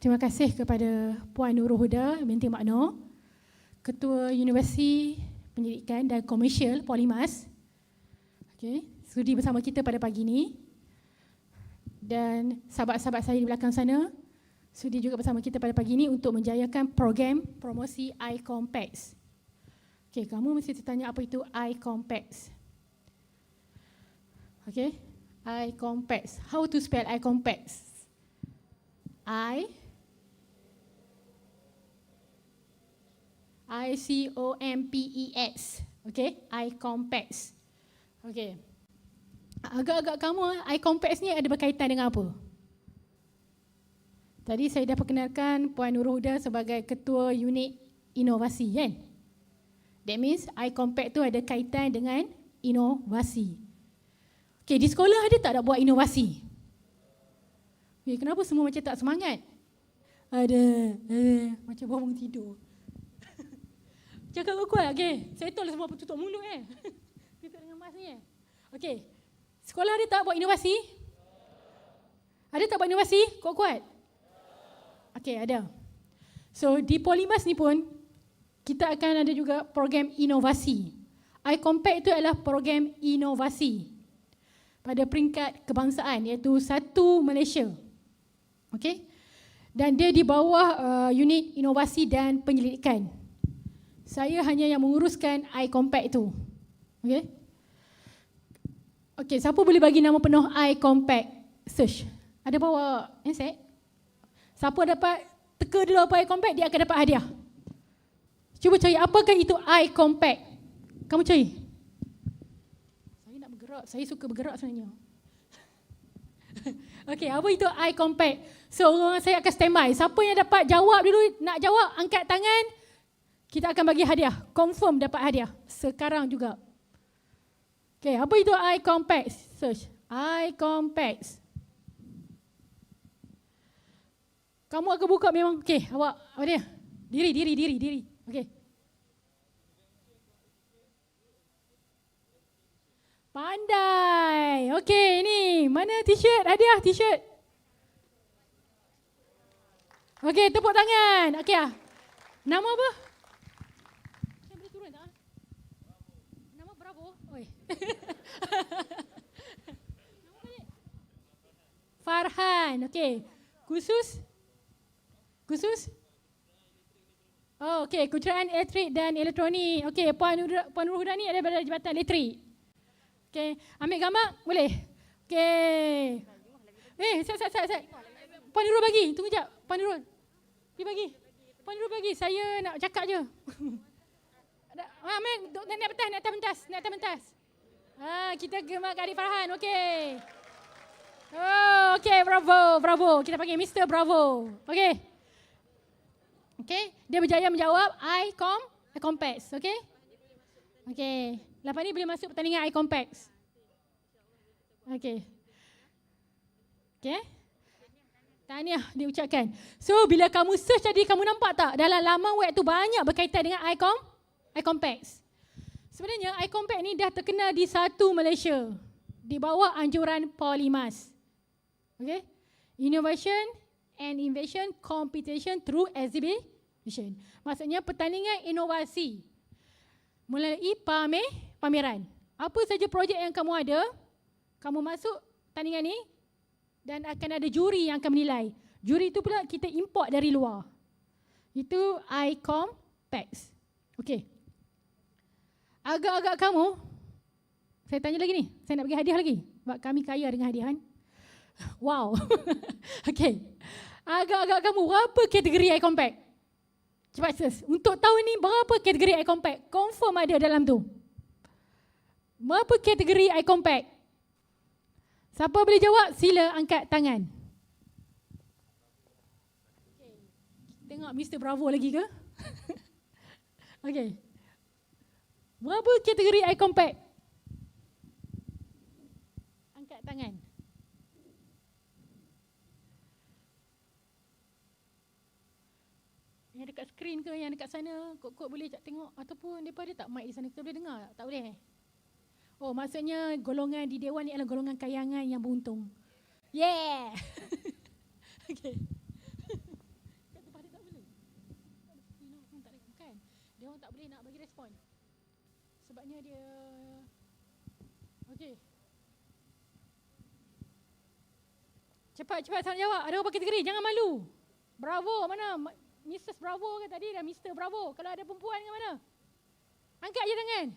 terima kasih kepada Puan Nurul Huda binti Mak Noor, Ketua Universiti Pendidikan dan Komersial Polimas. Okey, sudi bersama kita pada pagi ini. Dan sahabat-sahabat saya di belakang sana sudi juga bersama kita pada pagi ini untuk menjayakan program promosi iCompact. Okey, kamu mesti tertanya apa itu iCompact. Okey, iCompact. How to spell iCompact? I-C-O-M-P-E-X. Okey, iCompact. Okey. Agak-agak kamu iCompact ni ada berkaitan dengan apa? Tadi saya dah perkenalkan Puan Nurul Huda sebagai Ketua Unit Inovasi, kan? That means iCompact tu ada kaitan dengan inovasi. Okey, di sekolah ada tak nak buat inovasi? Okay, kenapa semua macam tak semangat? Ada. Macam bangun tidur. Cakap kuat, okey. Saya tahu semua tutup mulut tutup dengan mask ni Okey. Sekolah ada tak buat inovasi? Ada tak buat inovasi? Kuat-kuat? Okey, ada. So, di Polimas ni pun, kita akan ada juga program inovasi. iCompact itu adalah program inovasi pada peringkat kebangsaan, iaitu 1 Malaysia. Okey? Dan dia di bawah unit inovasi dan penyelidikan. Saya hanya yang menguruskan iCompact itu. Okey? Okey, siapa boleh bagi nama penuh iCompact? Search. Ada bawa handset? Siapa dapat teka dulu apa iCompact, dia akan dapat hadiah. Cuba cari apakah itu iCompact. Kamu cari. Saya nak bergerak, saya suka bergerak sebenarnya. Okey, apa itu iCompact? So, saya akan standby. Siapa yang dapat jawab dulu, nak jawab, angkat tangan. Kita akan bagi hadiah. Confirm dapat hadiah. Sekarang juga. Okey, apa itu iCompact? Search. iCompact. Kamu akan buka memang. Okey, awak apa dia? Diri. Okey. Pandai. Okey, ni. Mana t-shirt? Hadiah t-shirt. Okey, tepuk tangan. Okey ah. Nama apa? Saya boleh turun tak? Nama Bravo. Oi. Nama balik. Farhan. Okey. Khusus? Oh, okey. Kejuruteraan elektrik dan elektronik. Okey, Puan Nurul Huda ni ada pada Jabatan Elektrik. Okey, ambil gambar? Boleh? Okey. Sat. Puan Nurul bagi. Tunggu jap. Puan Nurul. Dia bagi. Puan Nurul bagi. Saya nak cakap je. Ambil. Naik atas pentas. Kita gemak kat adik Farhan. Okey. Oh, okey. Bravo. Kita panggil Mr. Bravo. Okey. Okey. Dia berjaya menjawab iCompact. Okey. Okey. Lepas ni boleh masuk pertandingan iCompact. Okey. Okey. Tahniah diucapkan. So, bila kamu search tadi, kamu nampak tak? Dalam laman web tu banyak berkaitan dengan iCompact. Sebenarnya, iCompact ni dah terkenal di 1 Malaysia. Di bawah anjuran Polimas. Okey. Innovation and Invention Competition through Exhibition. Maksudnya pertandingan inovasi melalui pameran. Apa saja projek yang kamu ada, kamu masuk tandingan ni dan akan ada juri yang akan menilai. Juri itu pula kita import dari luar. Itu iCompex. Okey. Agak-agak kamu, saya tanya lagi ni, saya nak bagi hadiah lagi. Sebab kami kaya dengan hadiah kan. Wow. Okey. Agak-agak kamu, berapa kategori iCompex? Cepat sis. Untuk tahun ni, berapa kategori iCompex? Confirm ada dalam tu. Berapa kategori iCompex? Siapa boleh jawab, sila angkat tangan. Okay. Tengok Mr. Bravo lagi ke? Okey. Berapa kategori iCompex? Angkat tangan. Yang dekat skrin ke, yang dekat sana, kod-kod boleh tak tengok ataupun mereka ada tak mic di sana, kita boleh dengar tak? Tak boleh. Oh, maksudnya golongan di Dewan ni adalah golongan kayangan yang beruntung. Yeah. Okey. Kat tempat dia tak boleh. Tak ada kan? Dia orang tak boleh nak bagi respon. Sebabnya dia okey. Cepat salam jawab. Ada berapa kategori? Jangan malu. Bravo mana? Mrs. Bravo ke tadi dan Mr. Bravo. Kalau ada perempuan ke mana? Angkat je tangan.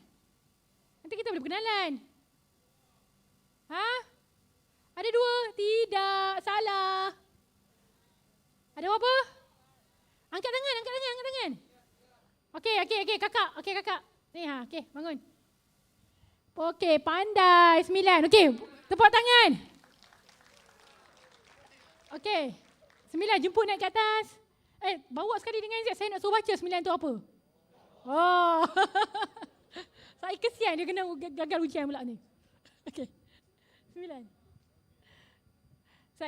Nanti kita boleh berkenalan. Ha? Ada dua? Tidak, salah. Ada apa? Angkat tangan. Okey, kakak. Okey, kakak. Ni okey, bangun. Okey, pandai. 9. Okey, tepuk tangan. Okey. 9 jemput naik ke atas. Bawa sekali dengan Z. Saya nak suruh baca 9 tu apa. Oh. Saya kesian dia kena gagal ujian pula ni. Okey. 9.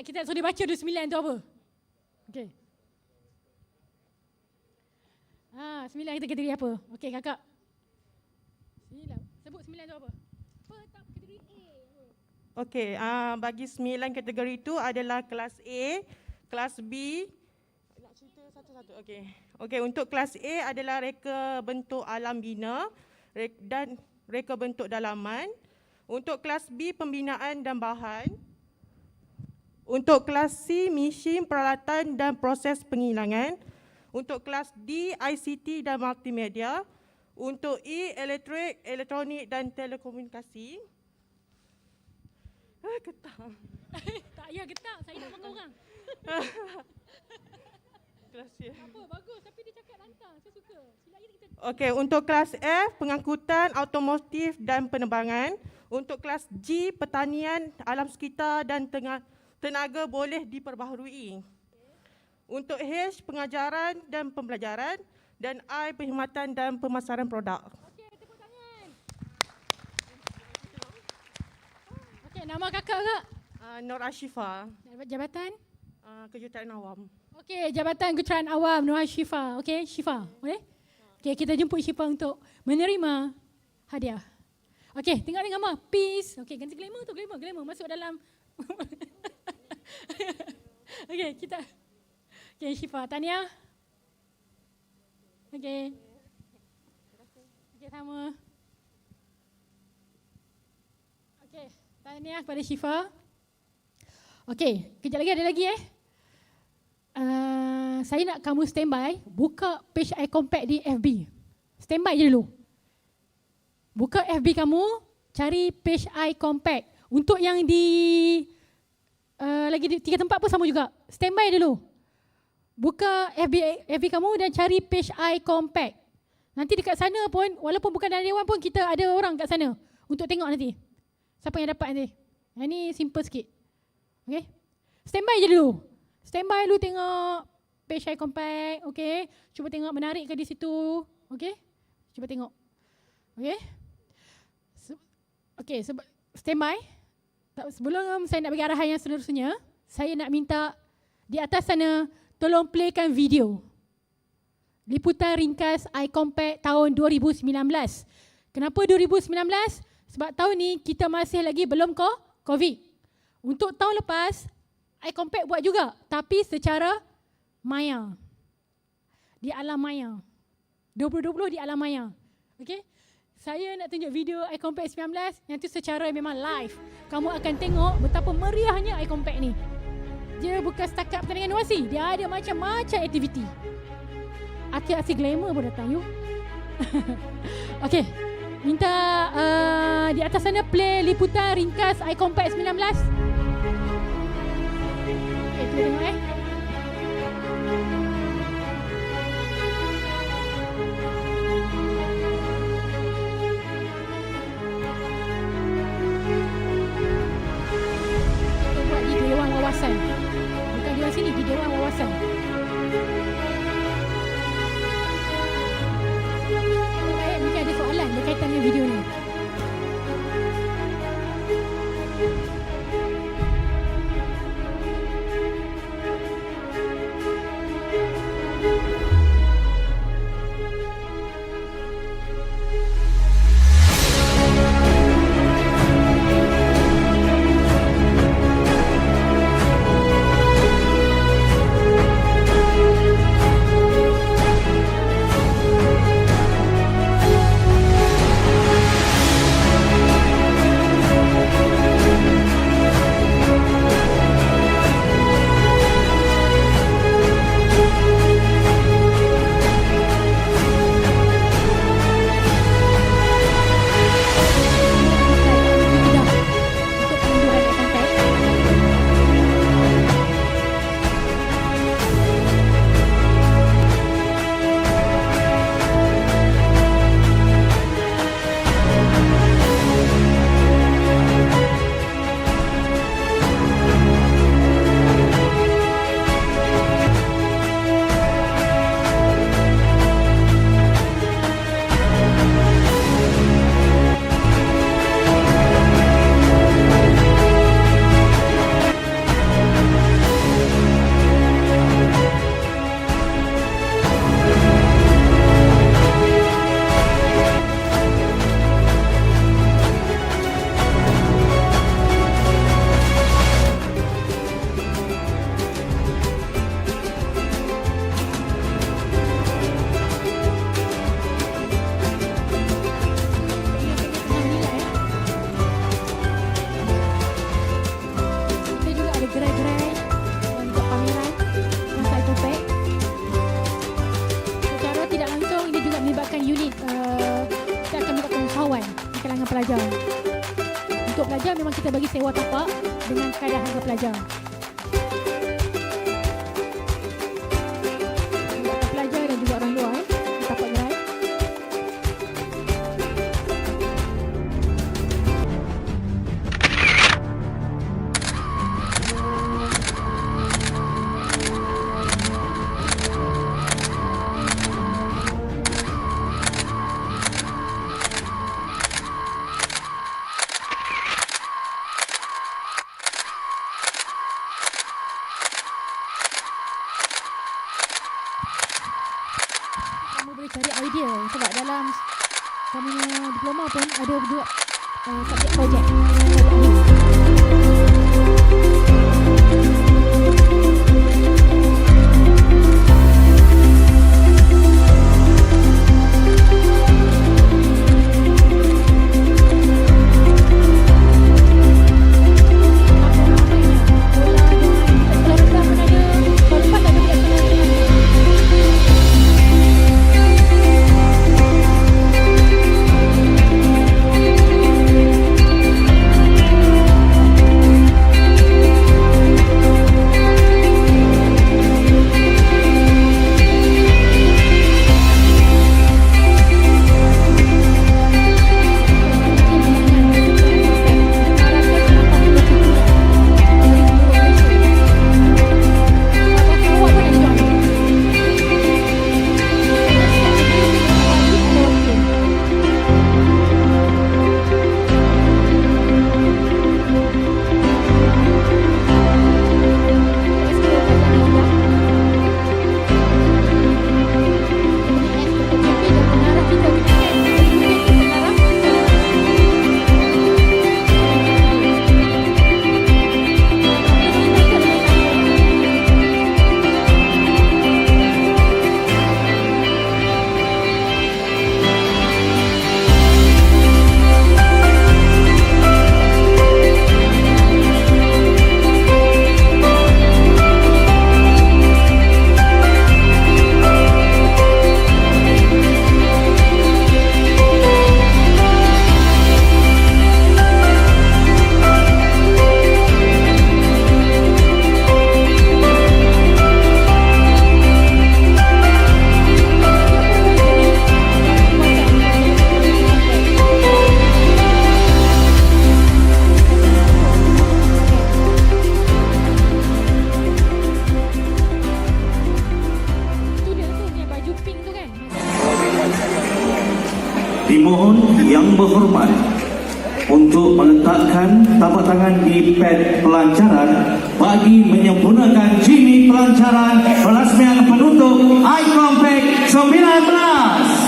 Kita nak suruh dia baca dulu 9 tu apa. Okey. 9 kita kategori apa? Okey kakak. 9. Sebut 9 tu apa? Apa kategori A? Okey, bagi 9 kategori itu adalah kelas A, kelas B. Nak cerita satu-satu. Okey, untuk kelas A adalah reka bentuk alam bina dan reka bentuk dalaman. Untuk kelas B, pembinaan dan bahan. Untuk kelas C, mesin, peralatan dan proses penghilangan. Untuk kelas D, ICT dan multimedia. Untuk E, elektronik dan telekomunikasi. Getah. Tak payah getah, saya nak makan orang. Kelas C. Apa, bagus tapi dia cakap lantang, saya suka. Sila kita. Okey, untuk kelas F, pengangkutan, automotif dan penerbangan. Untuk kelas G, pertanian, alam sekitar dan tenaga boleh diperbaharui. Untuk H, pengajaran dan pembelajaran. Dan I, perkhidmatan dan pemasaran produk. Okey, tepuk tangan. Okey, nama kakak kak? Nur Ashifa, Jabatan? Kejuruteraan Awam. Okey, Jabatan Kejuruteraan Awam Nur Syifa. Okey, Syifa, boleh? Okey, kita jemput Syifa untuk menerima hadiah. Okey, tengok gambar. Peace. Okey, ganti glamour tu, glamour masuk dalam. Okey, kita. Okey, Syifa, tahniah. Okey. Okey, sama. Okey, tahniah kepada Syifa. Okey, kejap lagi ada lagi saya nak kamu standby, buka page iCompex di FB. Standby je dulu. Buka FB kamu, cari page iCompex. Untuk yang di lagi di 3 tempat pun sama juga. Standby dulu. Buka FB kamu dan cari page iCompex. Nanti dekat sana pun, walaupun bukan dalam dewan pun, kita ada orang kat sana untuk tengok nanti. Siapa yang dapat nanti. Yang ni simple sikit. Okay. Standby je dulu. Standby dulu tengok page iCompex. Okay. Cuba tengok menarik ke di situ. Okay. Cuba tengok. Okay. Okay. Standby. Sebelum saya nak bagi arahan yang seterusnya, saya nak minta di atas sana tolong playkan video liputan ringkas iCompex tahun 2019. Kenapa 2019? Sebab tahun ni kita masih lagi belum COVID. Untuk tahun lepas, iCompact buat juga, tapi secara maya. Di alam maya. 2020 di alam maya. Okey? Saya nak tunjuk video iCompact 19 yang tu secara memang live. Kamu akan tengok betapa meriahnya iCompact ni. Dia bukan setakat pertandingan wasi, dia ada macam-macam aktiviti. Aksi-aksi glamour pun datang, you. Okey. Minta di atas sana play liputan ringkas iCompact 19. Okey, kita tengok buat di Dewan Wawasan. Bukan di sini, di Dewan Wawasan. Mungkin ada soalan berkaitan dengan video ni. pelajar. Untuk pelajar memang kita bagi sewa tapak dengan kadar harga pelajar. Untuk pelajar dan juga orang luar, tapak gerai. Boleh cari idea sebab dalam kami diploma pun ada dua subjek projek. dimohon yang berhormat untuk meletakkan tapak tangan di pad pelancaran bagi menyempurnakan jimmy pelancaran pelasmian penutup Eye Compact 19.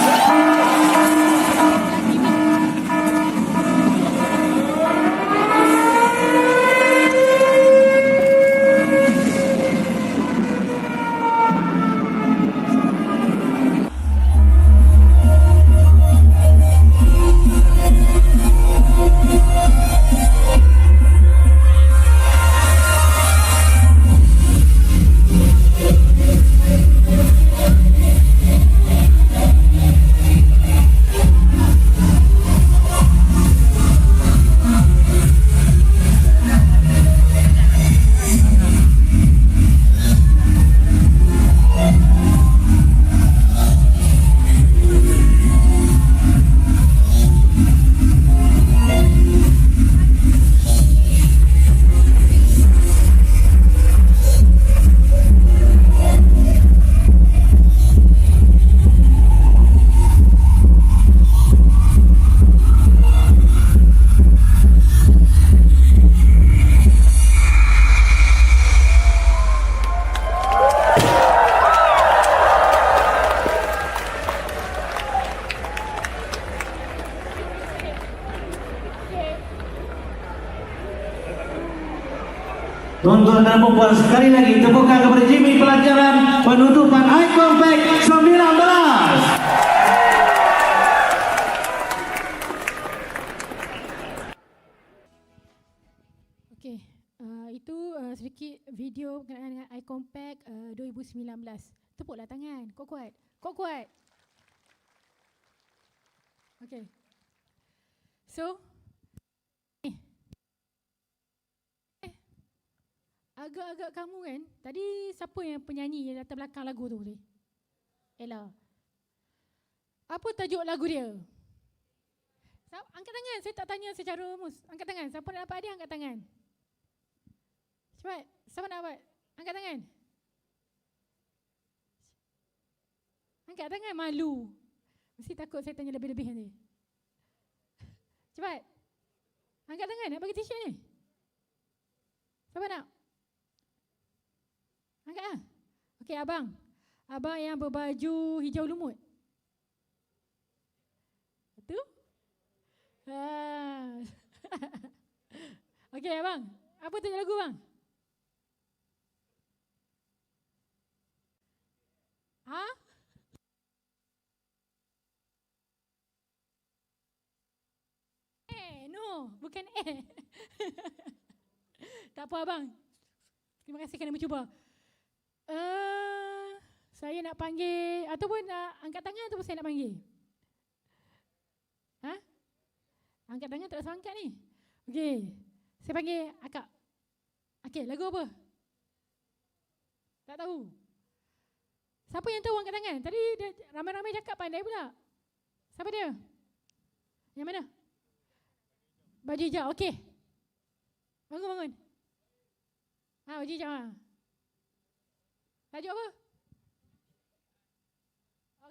Tuan-tuan dan puan sekali lagi tepukan kepada Jimmy pelajaran penutupan Eye Compact 19. Okey, itu sedikit video berkenaan dengan Eye Compact 2019. Tepuklah tangan, kuat-kuat. Kuat-kuat. Okey. So, agak-agak kamu kan, tadi siapa yang penyanyi yang latar belakang lagu tu? Ella. Apa tajuk lagu dia? Angkat tangan, saya tak tanya secara mus. Angkat tangan, siapa nak dapat hadiah angkat tangan. Cepat, siapa nak dapat? Angkat tangan. Angkat tangan, malu. Mesti takut saya tanya lebih-lebih nanti. Cepat. Angkat tangan, nak bagi t-shirt ni. Siapa nak? Angkat lah. Okey, abang. Abang yang berbaju hijau lumut. Betul? Okey, abang. Apa tajuk lagu, bang? Ha? No. Bukan Tak apa, abang. Terima kasih kerana mencuba. Saya nak panggil ataupun angkat tangan ataupun saya nak panggil? Ha? Angkat tangan tak rasa angkat ni. Okey. Saya panggil akak. Okey, lagu apa? Tak tahu. Siapa yang tahu angkat tangan? Tadi dia ramai-ramai cakap pandai pula. Siapa dia? Yang mana? Baju hijau. Okey. Bangun. Baju hijau lah. Tajuk apa?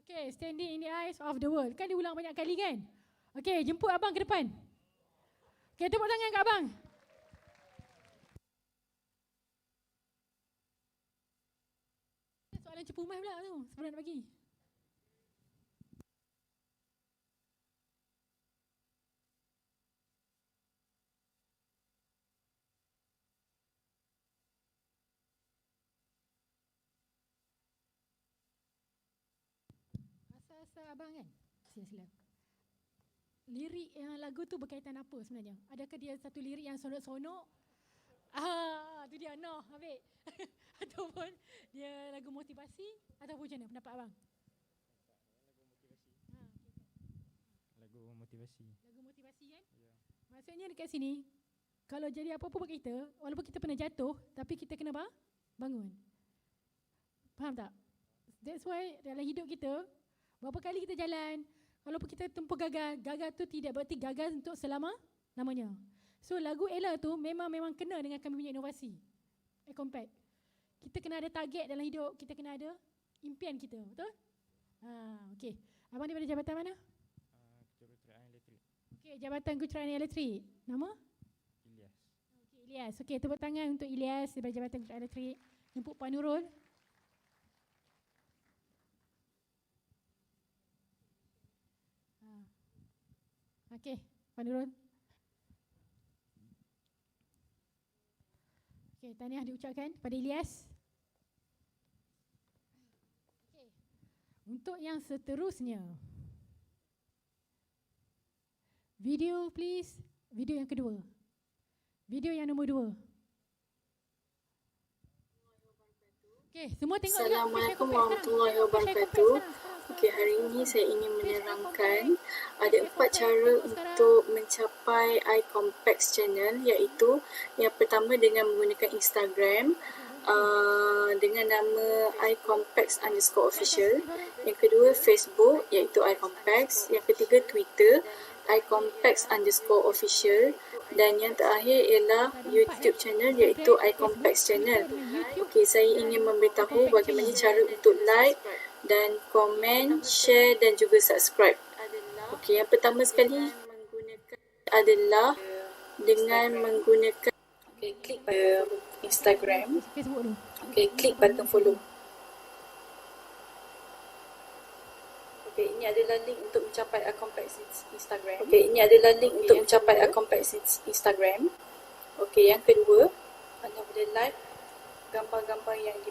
Okay, Standing in the Eyes of the World. Kan diulang banyak kali kan? Okay, jemput abang ke depan. Okay, tepuk tangan kat abang. Soalan cepu mai pula tu, sebelum nak bagi. Asal abang kan? Sila. Lirik yang lagu tu berkaitan apa sebenarnya? Adakah dia satu lirik yang sonok-sonok? Tu dia, no, habis. Ataupun dia lagu motivasi? Ataupun macam mana pendapat abang? Lagu motivasi. Lagu motivasi kan? Yeah. Maksudnya dekat sini, kalau jadi apa-apa buat kita, walaupun kita pernah jatuh, tapi kita kena bangun. Faham tak? That's why dalam hidup kita, berapa kali kita jalan, walaupun kita tempuh gagal tu tidak berarti gagal untuk selama-lamanya. So lagu Ella tu memang kena dengan kami punya inovasi. Eye Compact. Kita kena ada target dalam hidup, kita kena ada impian kita, betul? Okey. Abang daripada jabatan mana? Okey, Jabatan Kejuratan Elektrik. Nama? Ilyas. Okey, Ilyas. Okey, tepuk tangan untuk Ilyas daripada Jabatan Kejuratan Elektrik. Jemput Puan Nurul. Okey, Puan Nurul. Okey, tahniah diucapkan kepada Ilyas. Okey. Untuk yang seterusnya. Video please. Video yang kedua. Video yang nombor 2. Okey, semua tengok. Assalamualaikum warahmatullahi wabarakatuh. Okey, hari ini saya ingin menerangkan ada 4 cara untuk mencapai eye complex channel, iaitu yang pertama dengan menggunakan Instagram dengan nama iComplex_official. Yang kedua Facebook, iaitu iComplex. Yang ketiga Twitter, iComplex_official. Dan yang terakhir ialah YouTube channel, iaitu iComplex channel. Okey, saya ingin memberitahu bagaimana cara untuk like dan komen, share dan juga subscribe. Okey, yang pertama sekali adalah dengan menggunakan klik pada Instagram. Facebook dulu. Okey, klik button follow. Okey, ini adalah link untuk mencapai iComplex Instagram. Okey, ini adalah link untuk mencapai iComplex Instagram. Okey, yang kedua, anda boleh like gambar-gambar yang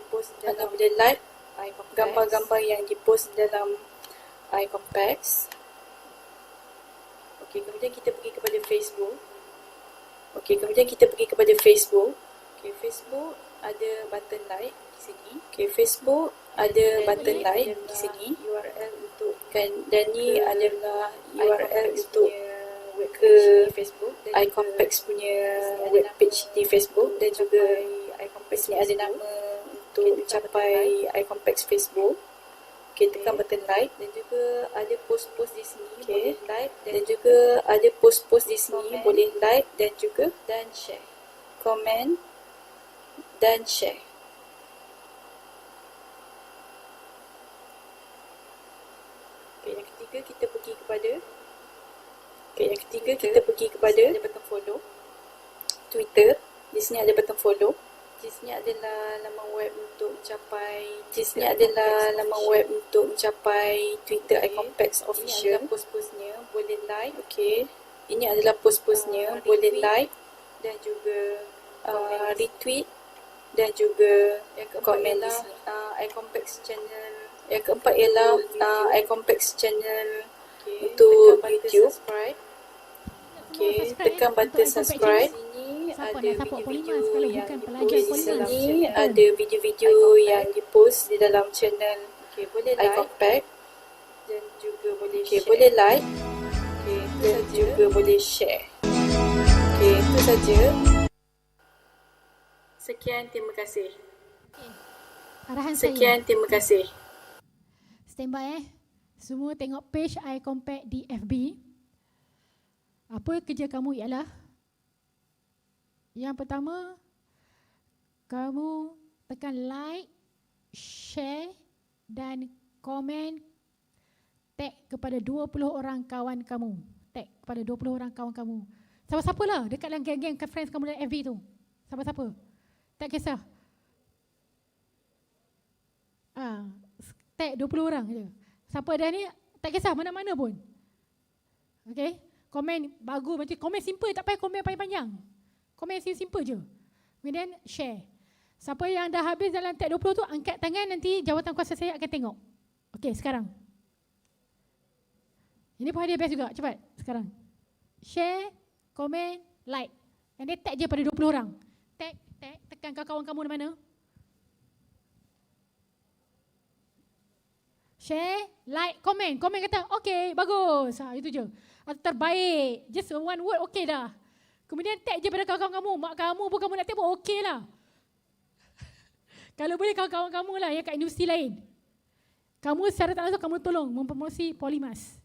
dipost dalam iComplex. Okey, kemudian kita pergi kepada Facebook. Okey, Facebook ada button like di sini. Okey, Facebook ada button like di sini. URL untuk dan ni adalah URL untuk ke Facebook iComplex punya web page di Facebook, dan juga iComplex ni ada nama untuk mencapai iComplex Facebook. Okey, tekan button like, dan juga ada post-post di sini. Okey, like, dan juga ada post-post di sini, boleh like dan juga share. Komen dan share. Okey, yang ketiga kita pergi kepada ada button follow. Twitter, di sini ada button follow. Di sini adalah laman web untuk mencapai Twitter iComplex official. Ini adalah post-postnya, boleh like. Okey, ini adalah post-postnya, boleh like dan juga retweet dan juga komen di sini. iComplex channel. Yang keempat ialah iComplex channel untuk YouTube. Okey, tekan button subscribe. Ada video-video yang dipost di sini, ada video-video yang dipost di dalam channel iComplex, dan juga boleh like. Okey, dan juga boleh share. Okey, itu saja. Sekian, terima kasih. Arahan saya. Terima kasih. Standby Semua tengok page iComplex di FB. Apa kerja kamu ialah, yang pertama, kamu tekan like, share dan komen, tag kepada 20 orang kawan kamu. Siapa-siapa lah dekat dalam geng-geng friends kamu dalam FB tu. Siapa-siapa. Tak kisah. Tag 20 orang je. Siapa dah ni, tak kisah mana-mana pun. Okay. Komen bagus macam komen simple, tak payah komen panjang-panjang. Komen simple je. Kemudian share. Siapa yang dah habis dalam tag 20 tu, angkat tangan, nanti jawatan kuasa saya akan tengok. Okey, sekarang. Ini pun hadiah best juga. Cepat, sekarang. Share, komen, like. Dan dia tag je pada 20 orang. Tag, tekan kawan kamu di mana. Share, like, komen. Komen kata, okey, bagus. Itu je. Atau terbaik. Just one word, okey dah. Kemudian tag je pada kawan-kawan kamu. Mak kamu pun kamu nak tag pun okey lah. Kalau boleh kawan-kawan kamu lah yang kat universiti lain. Kamu secara tak langsung kamu tolong mempromosi Polymas.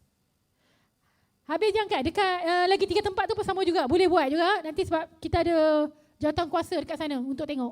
Habis je angkat. Dekat lagi 3 tempat tu pun sama juga. Boleh buat juga. Nanti sebab kita ada jawatan kuasa dekat sana untuk tengok.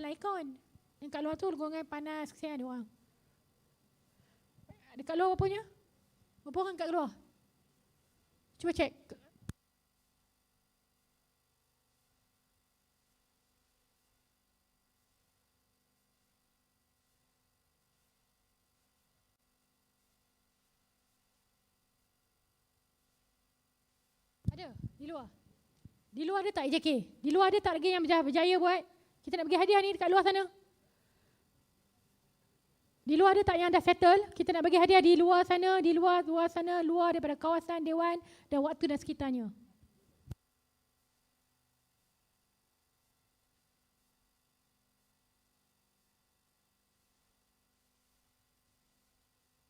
dalam aircon. Yang kat luar tu golongan panas, kesian dia orang. Dekat luar berapa punya? Berapa orang kat luar? Cuba cek. Ada di luar. Di luar ada tak EJK? Di luar ada tak lagi yang berjaya buat? Kita nak bagi hadiah ni dekat luar sana. Di luar ada tak yang dah settle? Kita nak bagi hadiah di luar sana, di luar sana, luar daripada kawasan dewan dan waktu dan sekitarnya.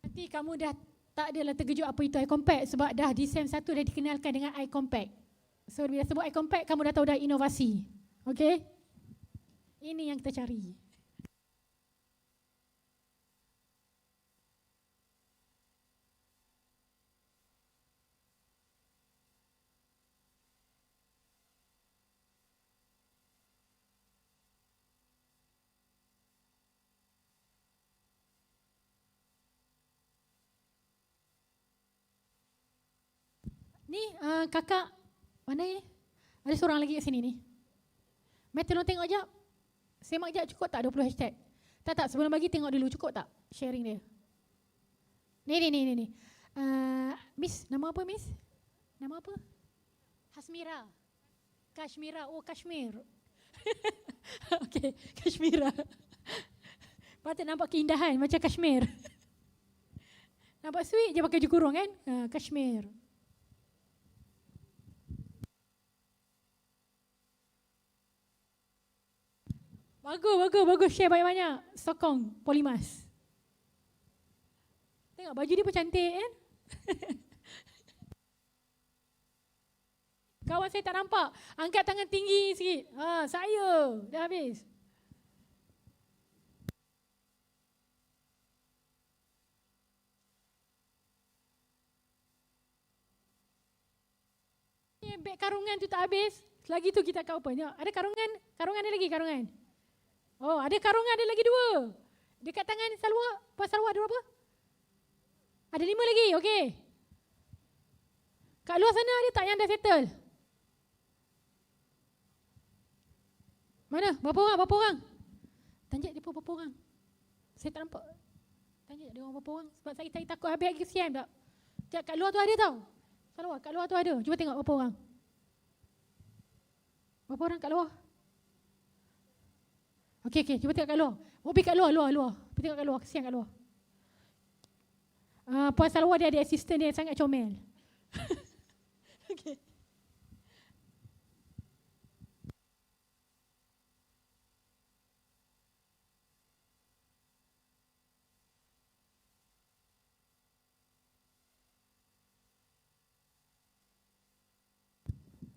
Nanti kamu dah tak adalah terkejut apa itu eye compact sebab dah di SEM 1 dah dikenalkan dengan eye compact. So bila sebut eye compact kamu dah tahu dah inovasi. Okey? Ini yang kita cari. Ni kakak mana ni? Ada seorang lagi kat sini ni. Mai tolong tengok jap. Semak jap cukup tak 20 hashtag? Tak sebelum bagi tengok dulu cukup tak sharing dia. Ni. Miss, nama apa Miss? Nama apa? Hasmira. Kashmira. Oh Kashmir. Okey, Kashmira. Patut nampak keindahan macam Kashmir. Nampak sweet je pakai baju kurung kan? Kashmir. Bagus. Share banyak-banyak. Sokong Polimas. Tengok baju dia pun cantik kan? Kawan saya tak nampak. Angkat tangan tinggi sikit. Saya. Dah habis. Beg karungan tu tak habis. Lagi tu kita akan open. Ada karungan? Karungan ada lagi karungan? Oh, ada karungan, ada lagi 2. Dekat tangan Salwa, Puan Salwa ada berapa? Ada 5 lagi, okey. Kat luar sana ada tak yang dah settle? Mana? Berapa orang? Tanjak dia pun berapa orang? Saya tak nampak. Tanjak dia orang berapa orang? Sebab saya takut habis lagi kesian tak? Sekejap, kat luar tu ada tau. Salwa, kat luar tu ada. Cuba tengok berapa orang. Berapa orang kat luar? Okey, cuba tengok kat luar. Pergi kat luar. Pergi tengok kat luar, kesian kat luar. Puan Salwa dia ada assistant dia yang sangat comel. Okey.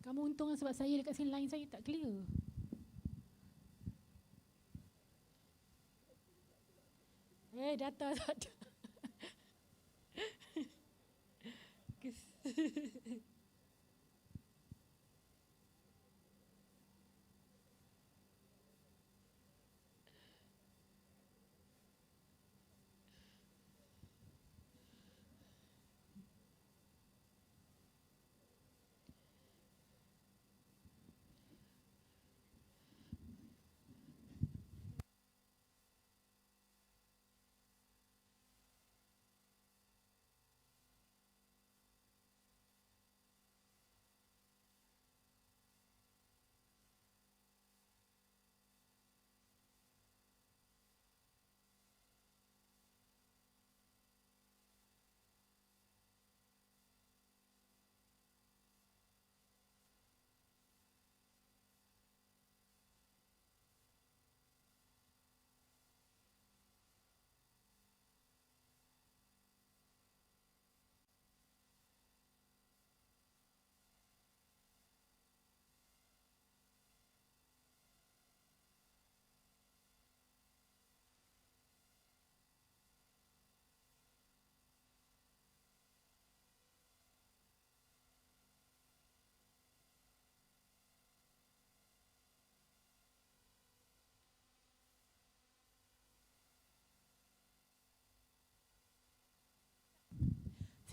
Kamu untung sebab saya dekat sini line saya tak clear. Data tak ada.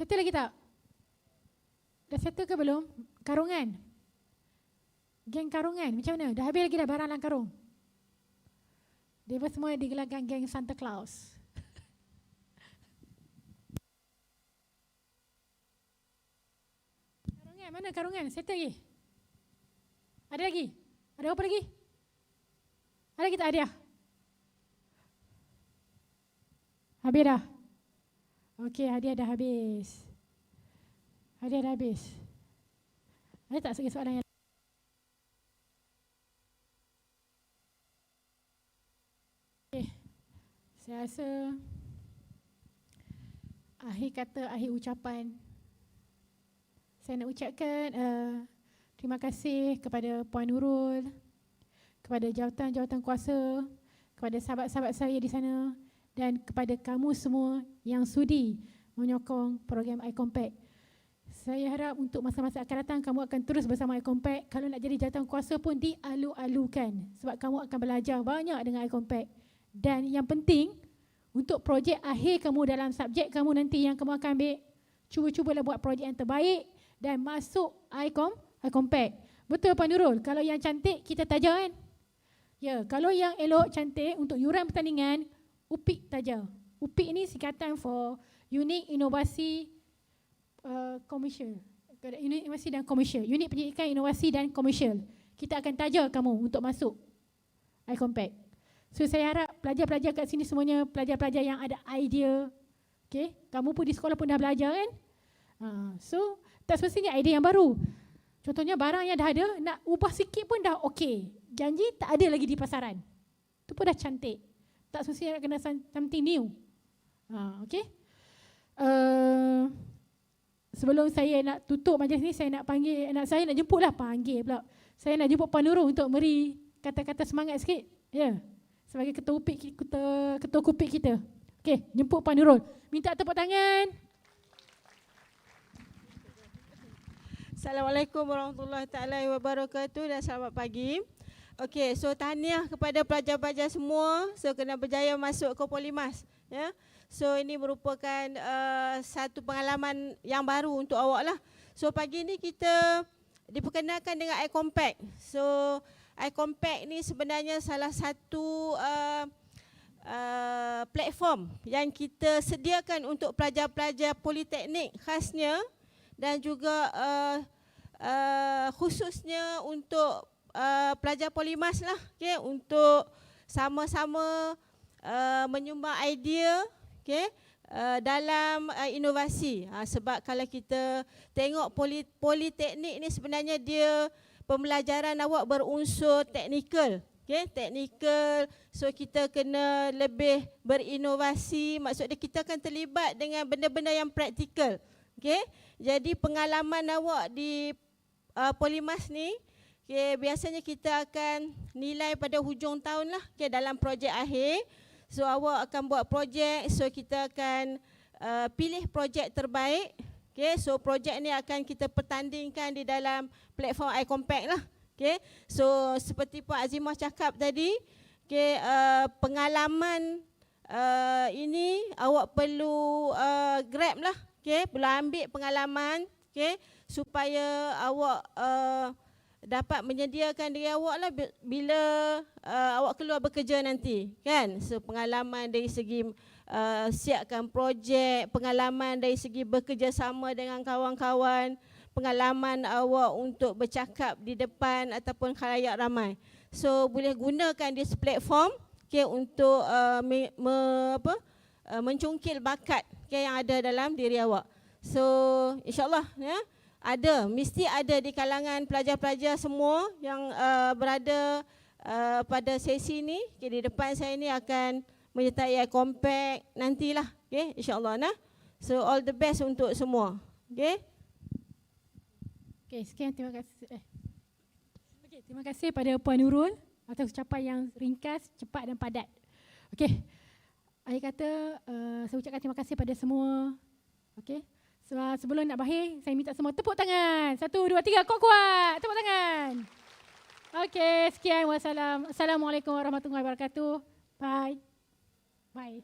Settle lagi tak? Dah settle ke belum? Karungan? Geng karungan, macam mana? Dah habis lagi dah barang dalam karung? Dia semua digelarkan geng Santa Claus. Karungan, mana karungan? Settle lagi? Ada lagi? Ada apa lagi? Ada kita hadiah? Habis dah? Okey, hadiah dah habis. Hadiah dah habis. Ada tak segi soalan yang okay. Saya rasa akhir kata, akhir ucapan, saya nak ucapkan terima kasih kepada Puan Nurul, kepada jawatan-jawatan kuasa, kepada sahabat-sahabat saya di sana dan kepada kamu semua yang sudi menyokong program iCompact. Saya harap untuk masa-masa akan datang kamu akan terus bersama iCompact. Kalau nak jadi jawatan kuasa pun dialu-alukan sebab kamu akan belajar banyak dengan iCompact. Dan yang penting untuk projek akhir kamu dalam subjek kamu nanti yang kamu akan ambil, cuba-cubalah buat projek yang terbaik dan masuk iCompact. Betul Puan Nurul? Kalau yang cantik kita taja kan? Ya, kalau yang elok cantik untuk yuran pertandingan, UPIK taja. UPIK ni singkatan for Unit Inovasi Komersial. Unit Inovasi dan Komersial. Unit Pendidikan Inovasi dan Komersial. Kita akan taja kamu untuk masuk iCompact. So saya harap pelajar-pelajar kat sini semuanya pelajar-pelajar yang ada idea. Okay? Kamu pun di sekolah pun dah belajar kan? So tak semestinya idea yang baru. Contohnya barang yang dah ada, nak ubah sikit pun dah okey. Janji tak ada lagi di pasaran. Itu pun dah cantik. Tak semestinya nak kena something new. Okay? Sebelum saya nak tutup majlis ni, saya nak panggil, saya nak jemput lah, panggil pula. Saya nak jemput Puan Nurul untuk beri kata-kata semangat sikit. Ya. Sebagai ketua kupik kita. Okey, jemput Puan Nurul. Minta tepuk tangan. Assalamualaikum warahmatullahi taala wabarakatuh dan selamat pagi. Okey, so tahniah kepada pelajar-pelajar semua. So kena berjaya masuk ke Polimas, ya. So ini merupakan satu pengalaman yang baru untuk awak lah. So pagi ni kita diperkenalkan dengan iCompact. So iCompact ni sebenarnya salah satu platform yang kita sediakan untuk pelajar-pelajar politeknik khasnya dan juga khususnya untuk pelajar Polimas lah, okay, untuk sama-sama menyumbang idea, okay, dalam inovasi. Sebab kalau kita tengok politeknik ni sebenarnya dia pembelajaran awak berunsur teknikal. Okay, teknikal, so kita kena lebih berinovasi, maksudnya kita akan terlibat dengan benda-benda yang praktikal. Okay, jadi pengalaman awak di Polimas ni, okay, biasanya kita akan nilai pada hujung tahun lah, okay, dalam projek akhir. So awak akan buat projek, so kita akan pilih projek terbaik. Okay, so projek ni akan kita pertandingkan di dalam platform iCompact lah. Okay, so seperti Puan Azimah cakap tadi, okay, pengalaman ini awak perlu grab lah. Okay, perlu ambil pengalaman, okay, supaya awak dapat menyediakan diri awak lah bila awak keluar bekerja nanti, kan? So pengalaman dari segi siapkan projek, pengalaman dari segi bekerjasama dengan kawan-kawan, pengalaman awak untuk bercakap di depan ataupun khalayak ramai. So boleh gunakan this platform, okay, untuk mencungkil bakat, okay, yang ada dalam diri awak. So insyaAllah, ya, mesti ada di kalangan pelajar-pelajar semua yang berada pada sesi ni, okay, di depan saya ni akan menyertai iCompact nantilah, okay, insyaAllah. So all the best untuk semua. Okay. Okay, sekian, terima kasih. Okay, terima kasih pada Puan Nurul atas ucapan yang ringkas, cepat dan padat. Okay. Akhir kata, saya ucapkan terima kasih pada semua. Okay. Sebelum nak berakhir, saya minta semua tepuk tangan. 1, 2, 3, kuat-kuat. Tepuk tangan. Okay, sekian. Assalamualaikum warahmatullahi wabarakatuh. Bye. Bye.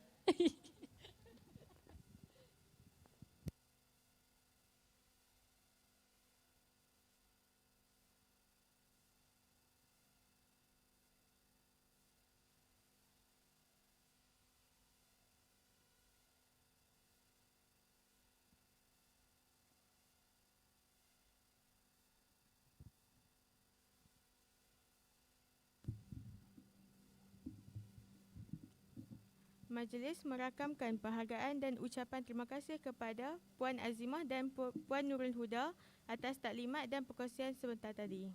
majlis merakamkan penghargaan dan ucapan terima kasih kepada Puan Azimah dan Puan Nurul Huda atas taklimat dan perkongsian sebentar tadi.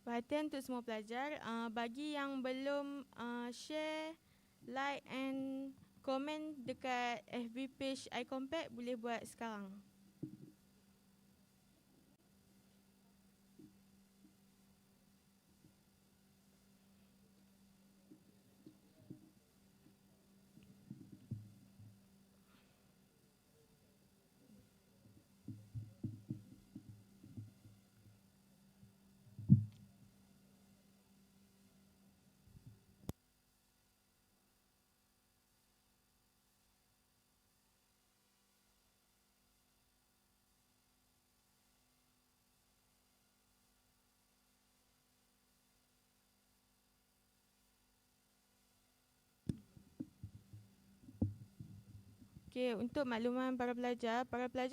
Perhatian untuk semua pelajar, bagi yang belum share, like and komen dekat FB page iCompact boleh buat sekarang. Okey, untuk makluman para pelajar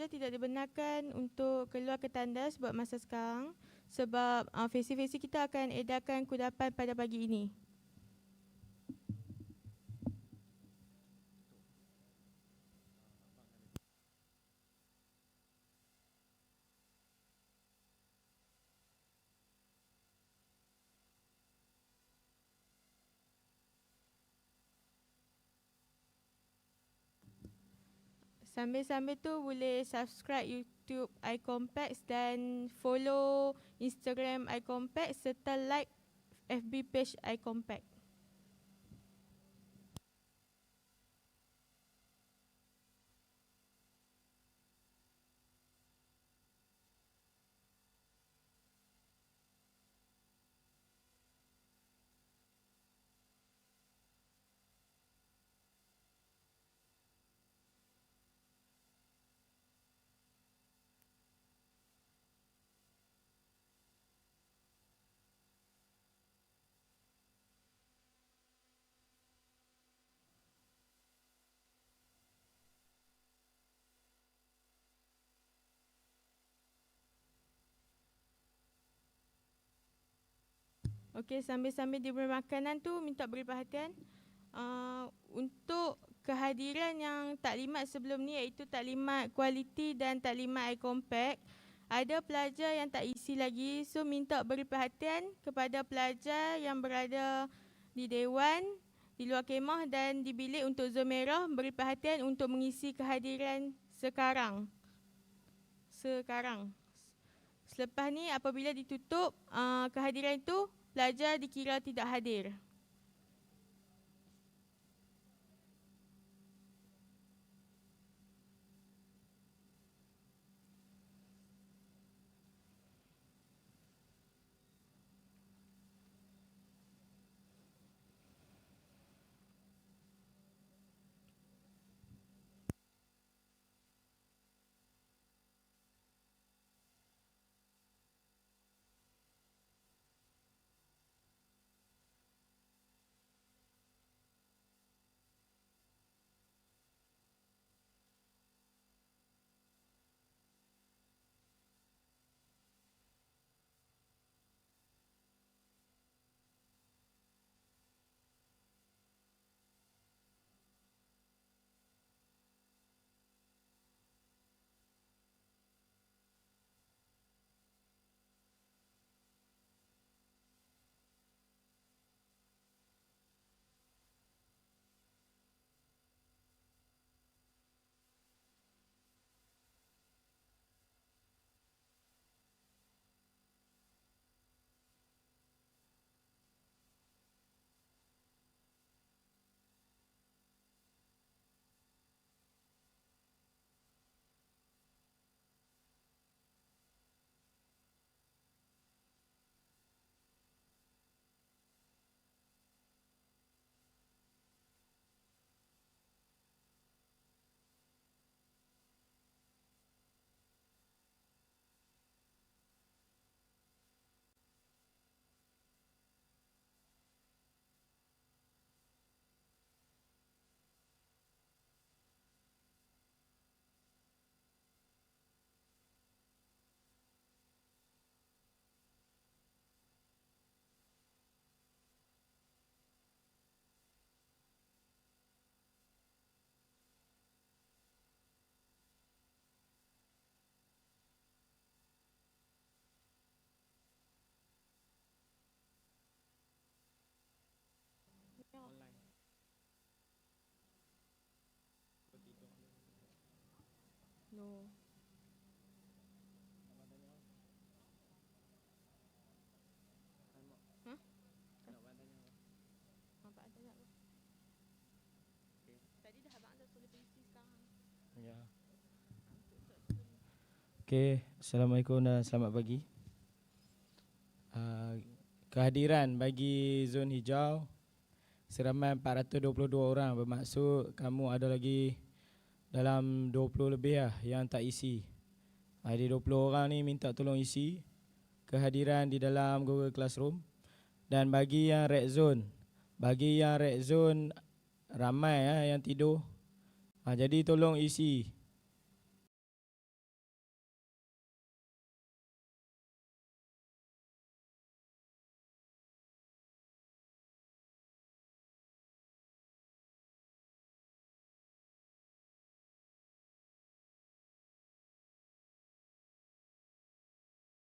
tidak dibenarkan untuk keluar ke tandas buat masa sekarang sebab fesi-fesi kita akan edarkan kudapan pada pagi ini. Sambil-sambil tu boleh subscribe YouTube iCompact dan follow Instagram iCompact serta like FB page iCompact. Okey, sambil-sambil diberi makanan tu minta beri perhatian untuk kehadiran yang taklimat sebelum ni iaitu taklimat kualiti dan taklimat iCompact. Ada pelajar yang tak isi lagi, so minta beri perhatian kepada pelajar yang berada di dewan, di luar kemah dan di bilik untuk zon merah, beri perhatian untuk mengisi kehadiran sekarang. Selepas ni apabila ditutup kehadiran itu, pelajar dikira tidak hadir. Okey, Assalamualaikum dan selamat pagi. Kehadiran bagi zon hijau seramai 422 orang, bermaksud kamu ada lagi dalam 20 lebih lah yang tak isi. Ada 20 orang ni minta tolong isi kehadiran di dalam Google Classroom. Dan bagi yang red zone ramai yang tidur. Jadi tolong isi